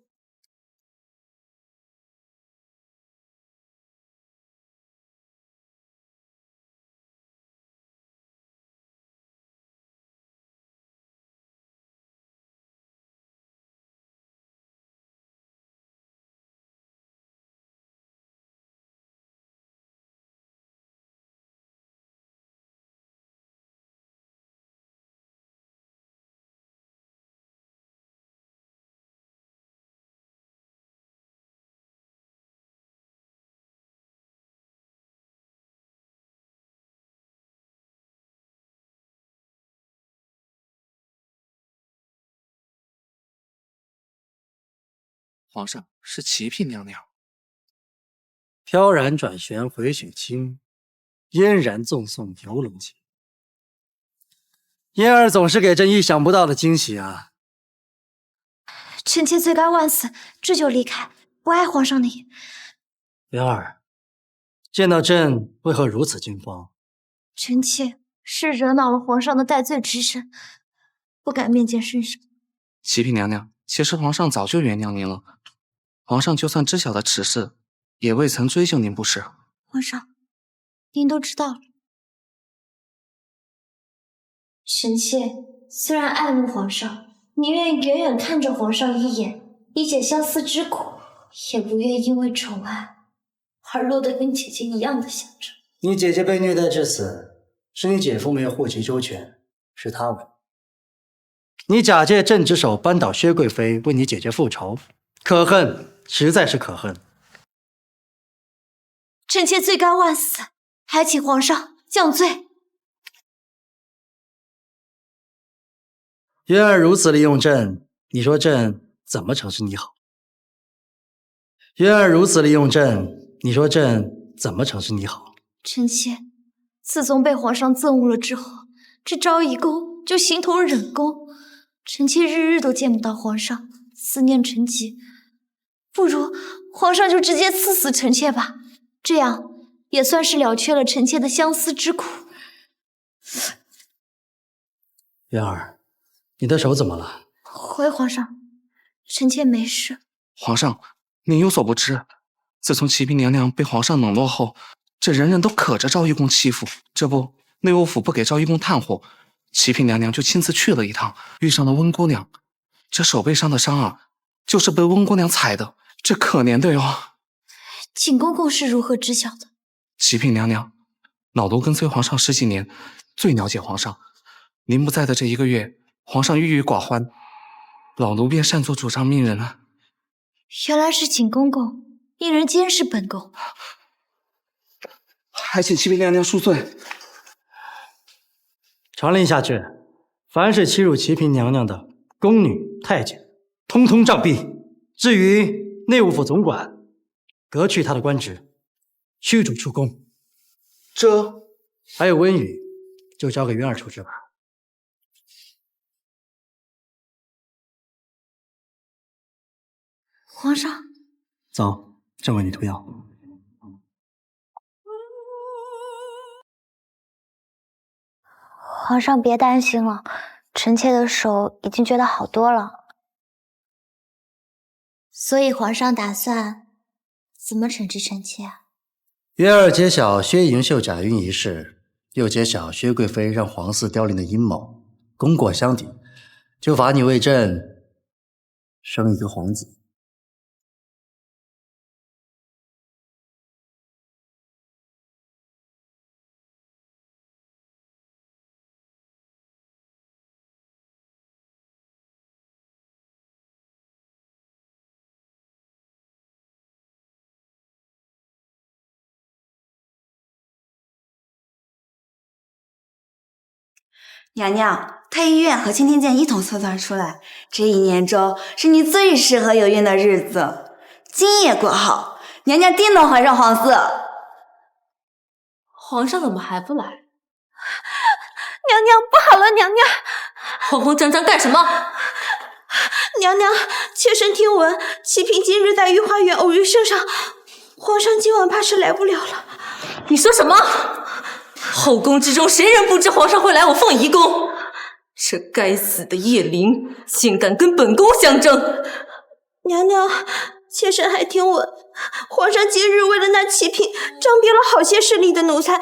皇上是齐嫔娘娘。飘然转旋回雪清，嫣然纵送游龙情。嫣儿总是给朕意想不到的惊喜啊！臣妾罪该万死，这就离开，不碍皇上的意。嫣儿，见到朕为何如此惊慌？臣妾是惹恼了皇上的戴罪之身，不敢面见圣上。齐嫔娘娘，其实皇上早就原谅您了。皇上就算知晓了此事，也未曾追究您，不是？皇上，您都知道了。臣妾虽然爱慕皇上，宁愿远远看着皇上一眼，以解相思之苦，也不愿因为宠爱而落得跟姐姐一样的下场。你姐姐被虐待致死，是你姐夫没有护其周全，是他为。你假借朕之手扳倒薛贵妃，为你姐姐复仇，可恨，实在是可恨。臣妾罪该万死，还请皇上降罪。嫣儿如此利用朕，你说朕怎么承事你好？嫣儿如此利用朕，你说朕怎么承事你好？臣妾自从被皇上憎恶了之后，这昭仪宫就形同忍宫，臣妾日日都见不到皇上，思念成疾。不如皇上就直接赐死臣妾吧，这样也算是了却了臣妾的相思之苦。渊儿，你的手怎么了？回皇上，臣妾没事。皇上，您有所不知，自从启嫔娘娘被皇上冷落后，这人人都可着昭义宫欺负。这不，内务府不给昭义宫炭火，启嫔娘娘就亲自去了一趟，遇上了温姑娘。这手背上的伤啊，就是被温姑娘踩的，这可怜的哟。景公公是如何知晓的？启嫔娘娘，老奴跟随皇上10几年，最了解皇上。您不在的这1个月，皇上郁郁寡欢，老奴便擅作主张命人了。原来是景公公命人监视本宫，还请启嫔娘娘恕罪。传令下去，凡是欺辱启嫔娘娘的宫女、太监，通通杖毙。至于内务府总管，革去他的官职，驱逐出宫。这还有温雨，就交给渊儿处置吧。皇上，走，朕为你涂药。皇上别担心了，臣妾的手已经觉得好多了。所以皇上打算怎么惩治臣妾啊？渊儿揭晓薛银秀假孕一事，又揭晓薛贵妃让皇嗣凋零的阴谋，功过相抵，就罚你为朕生一个皇子。娘娘，太医院和青天剑一同测算出来，这1年中是你最适合有孕的日子。今夜过后，娘娘定能怀上皇嗣。皇上怎么还不来？娘娘不好了，娘娘！慌慌张张干什么？娘娘，妾身听闻启嫔今日在御花园偶遇圣上，皇上今晚怕是来不了了。你说什么？后宫之中谁人不知皇上会来我凤仪宫？这该死的叶灵竟敢跟本宫相争！娘娘，妾身还听闻皇上今日为了那启嫔张别了好些势力的奴才，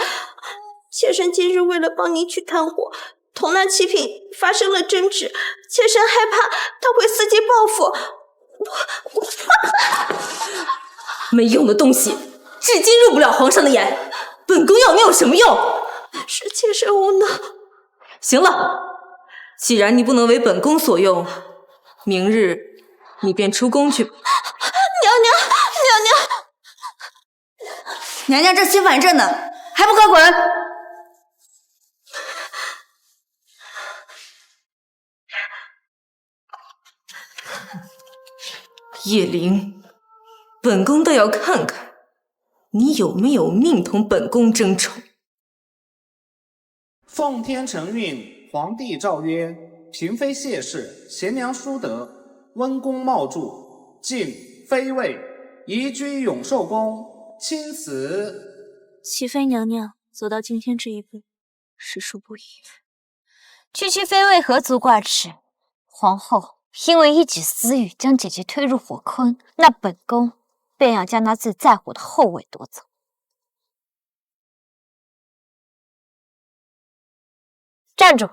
妾身今日为了帮您去看火，同那启嫔发生了争执，妾身害怕她会伺机报复。没用的东西，至今入不了皇上的眼，本宫要你有什么用？是妾身无能。行了，既然你不能为本宫所用，明日你便出宫去吧。娘娘，娘娘正心烦着呢，还不快滚！叶灵，本宫倒要看看你有没有命同本宫争宠。奉天承运，皇帝诏曰：嫔妃谢氏、贤娘淑德，温公茂祝，晋妃位，移居永寿宫，钦此。启妃娘娘走到今天这一步，实属不易。区区妃位何足挂齿？皇后因为一己私欲将姐姐推入火坑，那本宫便要将她最在乎的后位夺走。站住！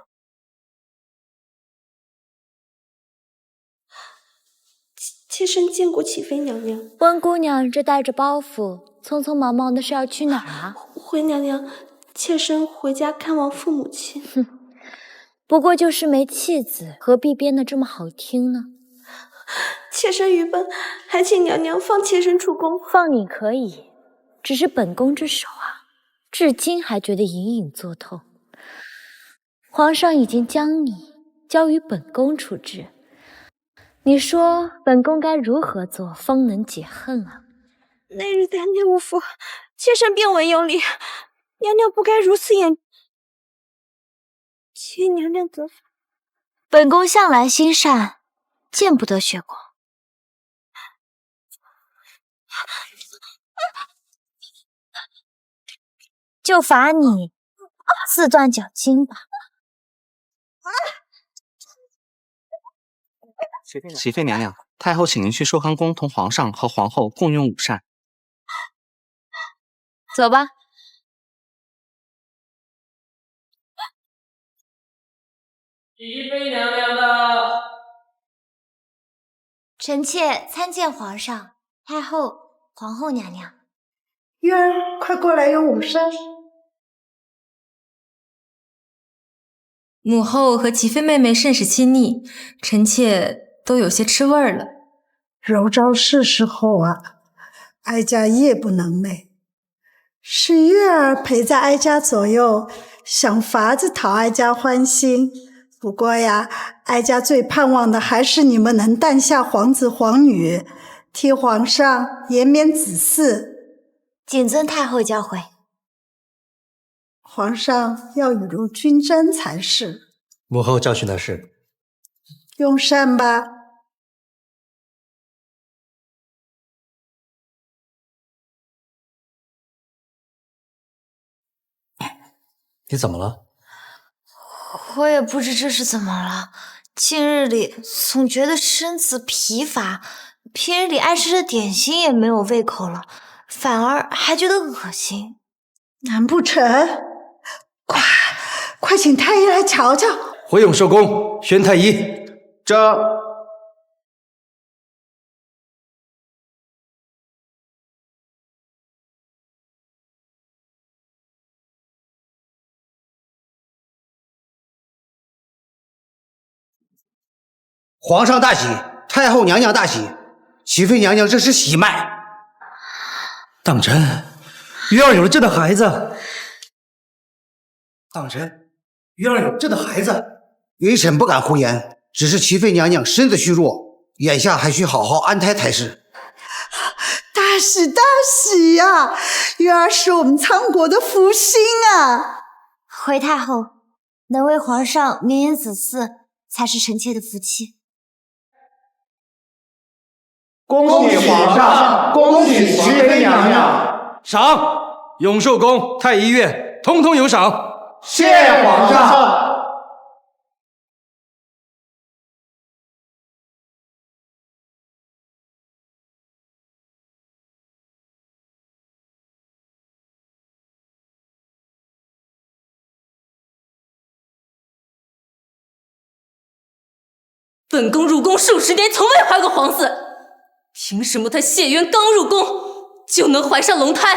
妾身见过启妃娘娘。温姑娘这带着包袱，匆匆忙忙的是要去哪儿啊？回娘娘，妾身回家看望父母亲。哼，不过就是没妻子，何必编得这么好听呢？妾身愚笨，还请娘娘放妾身出宫。放你可以，只是本宫之手啊，至今还觉得隐隐作痛。皇上已经将你交于本宫处置，你说本宫该如何做方能解恨啊？那日在内务府，妾身便闻有礼，娘娘不该如此严，请娘娘责罚。本宫向来心善，见不得血光。就罚你4段脚筋吧。齐妃娘娘，太后请您去寿康宫同皇上和皇后共用午膳。走吧。齐妃娘娘到。臣妾参见皇上、太后、皇后娘娘。玉儿，快过来用午膳。母后和齐妃妹妹甚是亲昵，臣妾都有些吃味儿了。柔昭是时候啊，哀家夜不能寐，是玉儿陪在哀家左右，想法子讨哀家欢心。不过呀，哀家最盼望的还是你们能诞下皇子皇女，替皇上延绵子嗣。谨遵太后教诲。皇上要雨露均沾才是。母后教训的是。用膳吧。你怎么了？我也不知这是怎么了，近日里总觉得身子疲乏，平日里爱吃的点心也没有胃口了，反而还觉得恶心。难不成？快请太医来瞧瞧。回永寿宫宣太医。这。皇上大喜，太后娘娘大喜，齐妃娘娘这是喜脉。当真，玉儿有了这的孩子。当真，玉儿有这的孩子。微臣不敢胡言，只是齐妃娘娘身子虚弱，眼下还需好好安胎才是。大喜大喜呀！玉儿是我们仓国的福星啊！回太后，能为皇上绵延子嗣，才是臣妾的福气。恭喜皇上，恭喜齐妃娘娘！赏！永寿宫、太医院通通有赏。谢皇上。本宫入宫数十年，从未怀过皇嗣，凭什么她谢渊刚入宫就能怀上龙胎？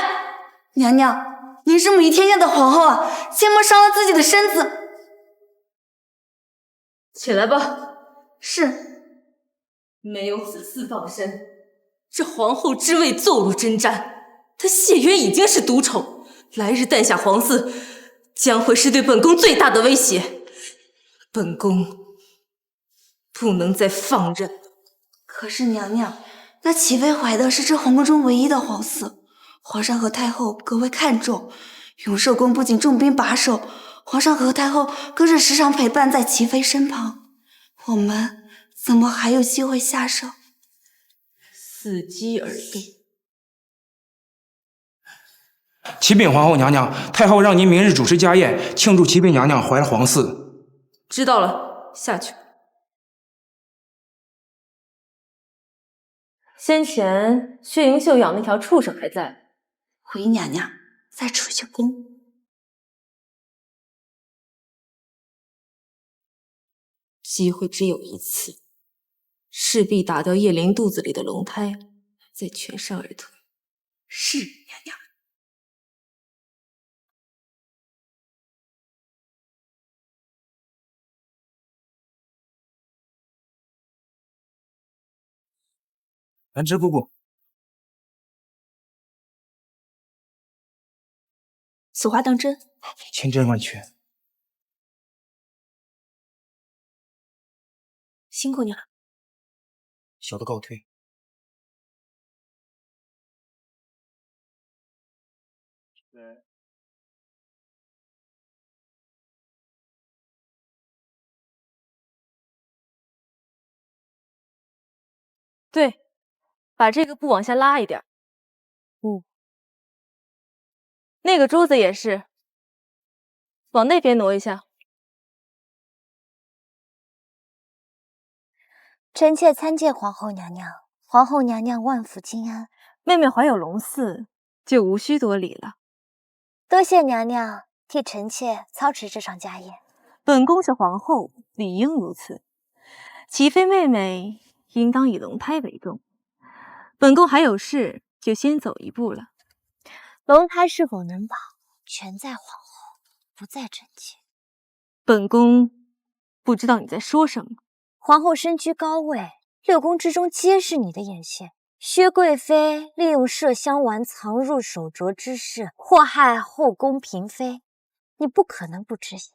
娘娘，您是母仪天下的皇后啊，切莫伤了自己的身子。起来吧。是。没有子嗣傍身，这皇后之位坐入针毡。她谢渊已经是独宠，来日诞下皇嗣，将会是对本宫最大的威胁。本宫不能再放任了。可是娘娘，那齐妃怀的是这皇宫中唯一的皇嗣，皇上和太后格外看重。永寿宫不仅重兵把守，皇上和太后更是时常陪伴在齐妃身旁，我们怎么还有机会下手？伺机而动。启禀皇后娘娘，太后让您明日主持家宴，庆祝齐妃娘娘怀了皇嗣。知道了，下去。先前薛云秀养那条畜生还在。回娘娘，再出一下宫。机会只有一次，势必打掉叶灵肚子里的龙胎，再全身而退。是娘娘。兰芝姑姑，此话当真？千真万确。辛苦你了。小的告退。对，把这个布往下拉一点。那个珠子也是，往那边挪一下。臣妾参见皇后娘娘。皇后娘娘万福金安。妹妹怀有龙嗣，就无需多礼了。多谢娘娘替臣妾操持这场家宴。本宫是皇后，理应如此。齐妃妹妹应当以龙胎为重。本宫还有事，就先走一步了。龙胎是否能保，全在皇后，不在臣妾。本宫不知道你在说什么。皇后身居高位，6宫之中皆是你的眼线。薛贵妃利用麝香丸藏入手镯之事，祸害后宫嫔妃，你不可能不知悉。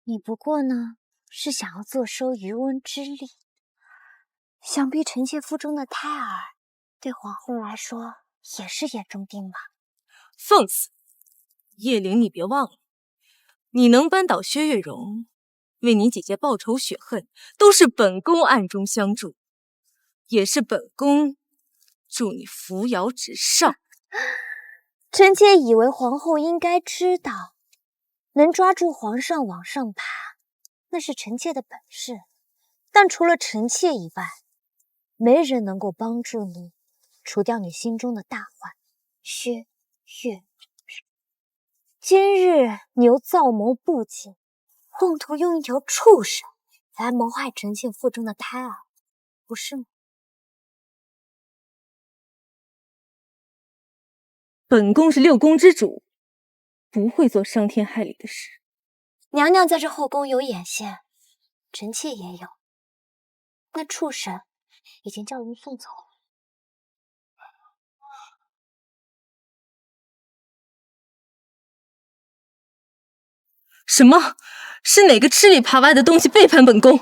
你不过呢，是想要坐收渔翁之利。想必臣妾腹中的胎儿，对皇后来说也是眼中钉吧？放肆！叶灵，你别忘了，你能扳倒薛月容，为你姐姐报仇雪恨，都是本宫暗中相助。也是本宫助你扶摇直上。臣妾以为皇后应该知道，能抓住皇上往上爬，那是臣妾的本事。但除了臣妾以外，没人能够帮助你除掉你心中的大患。薛月容，今日你又造谋不轨，妄图用一条畜生来谋害臣妾腹中的胎儿，不是吗？本宫是6宫之主，不会做伤天害理的事。娘娘在这后宫有眼线，臣妾也有。那畜生已经叫人送走了。什么？是哪个吃里扒外的东西背叛本宫？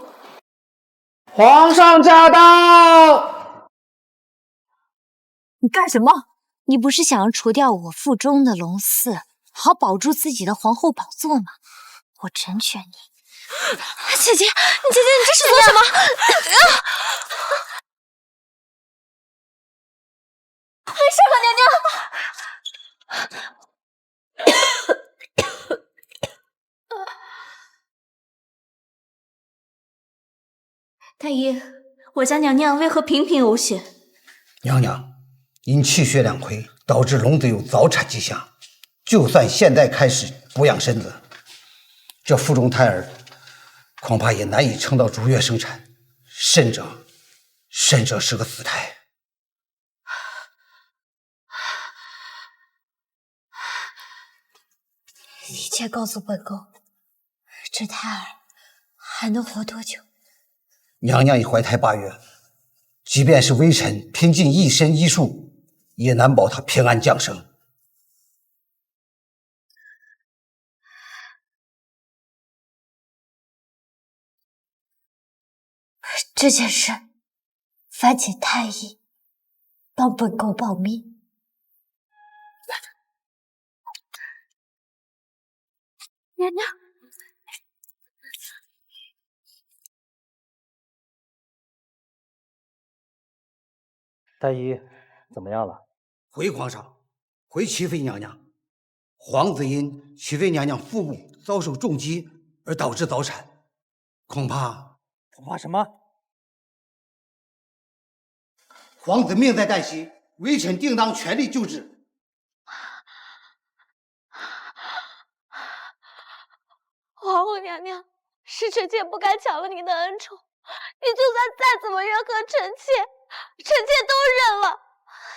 皇上驾到！你干什么？你不是想要除掉我腹中的龙嗣，好保住自己的皇后宝座吗？我成全你。姐姐，你这是做什么？没事吧，娘娘？太医，我家娘娘为何频频呕血？娘娘因气血两亏，导致龙子有早产迹象。就算现在开始补养身子，这腹中胎儿恐怕也难以撑到逐月生产，甚者是个死胎。一切告诉本宫，这胎儿还能活多久？娘娘已怀胎8月，即便是微臣拼尽一身医术，也难保她平安降生。这件事，烦请太医帮本宫保密。娘娘，太医怎么样了？回皇上，回齐妃娘娘，皇子因齐妃娘娘腹部遭受重击而导致早产，恐怕什么？皇子命在旦夕，微臣定当全力救治。皇后娘娘，是臣妾不该抢了你的恩宠，你就算再怎么怨恨臣妾，臣妾都忍了。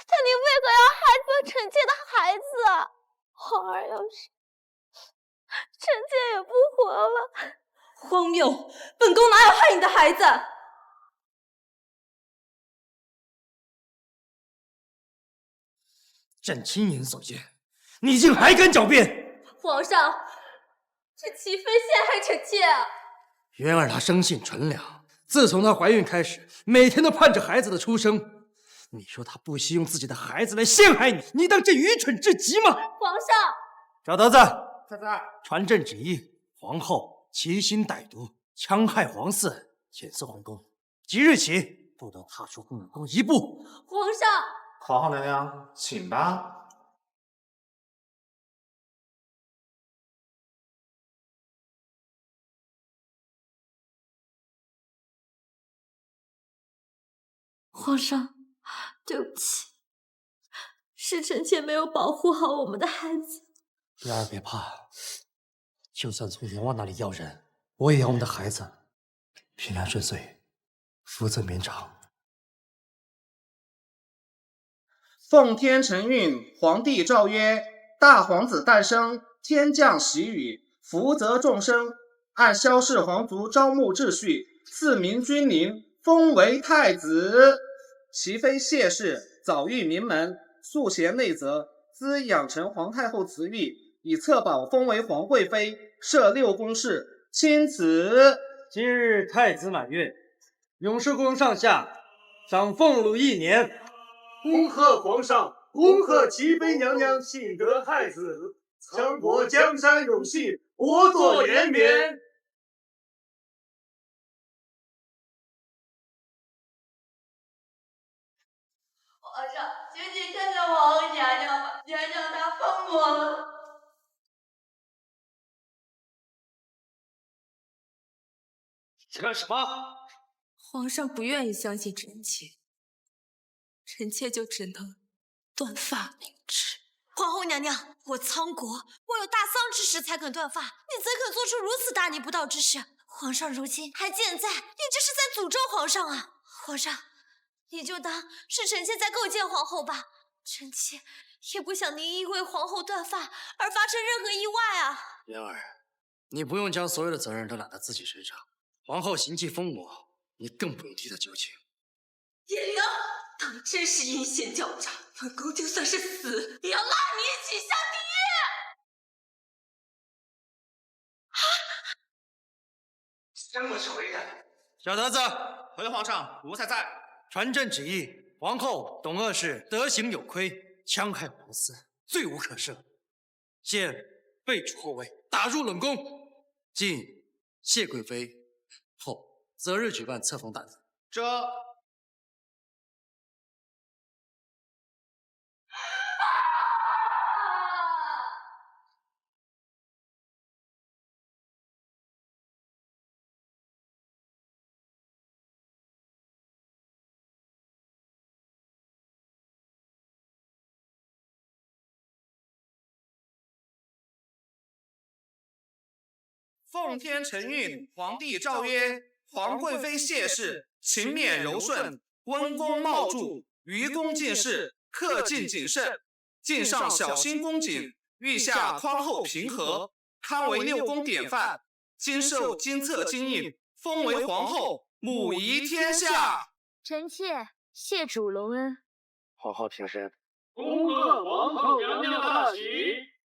但你为何要害死臣妾的孩子啊？皇儿要是，臣妾也不活了。荒谬！本宫哪有害你的孩子？朕亲眼所见，你竟还敢狡辩！皇上，是齐妃陷害臣妾啊！元儿她生性纯良，自从她怀孕开始，每天都盼着孩子的出生。你说她不惜用自己的孩子来陷害你，你当朕愚蠢至极吗？皇上，赵德子，传朕旨意，皇后其心歹毒，戕害皇嗣，遣送皇宫，即日起不得踏出宫1步。皇上，皇后娘娘，请吧。皇上，对不起，是臣妾没有保护好我们的孩子。月儿别怕，就算从阎王那里要人，我也要我们的孩子平安顺遂，福泽绵长。奉天承运，皇帝诏曰：大皇子诞生，天降喜雨，福泽众生。按萧氏皇族招募秩序，赐明君临，封为太子。其妃谢氏早育名门，素贤内泽，兹养成皇太后慈育，以册宝封为皇贵妃，设6宫侍，钦此。今日太子满月，永寿宫上下赏俸禄1年。恭贺皇上，恭贺齐妃娘娘幸得太子，强国江山永续，国祚延绵。皇上，请你看看皇后娘娘吧，娘娘她疯魔了。干什么？皇上不愿意相信臣妾，臣妾就只能断发明志。皇后娘娘，我苍国，我有大丧之时才肯断发，你怎肯做出如此大逆不道之事？皇上如今还健在，你这是在诅咒皇上啊！皇上，你就当是臣妾在构陷皇后吧，臣妾也不想您因为皇后断发而发生任何意外啊！莲儿，你不用将所有的责任都揽到自己身上。皇后行迹疯魔，你更不用替她求情。颜良，当真是阴险狡诈，本宫就算是死，也要拉你一起下地狱！什么时候回来？小德子，回皇上，奴才在。传朕旨意，皇后董鄂氏德行有亏，戕害皇嗣，罪无可赦，现废除后位，打入冷宫。今谢贵妃后择日举办册封大典。这奉天承运，皇帝诏曰：皇贵妃谢氏勤勉柔顺，温恭茂助，于公进士，恪尽谨慎，敬上小心恭谨，御下宽厚平和，堪为6宫典范。今受金册金印，封为皇后，母仪天下。臣妾谢主隆恩。皇后平身。恭贺皇后娘娘大喜！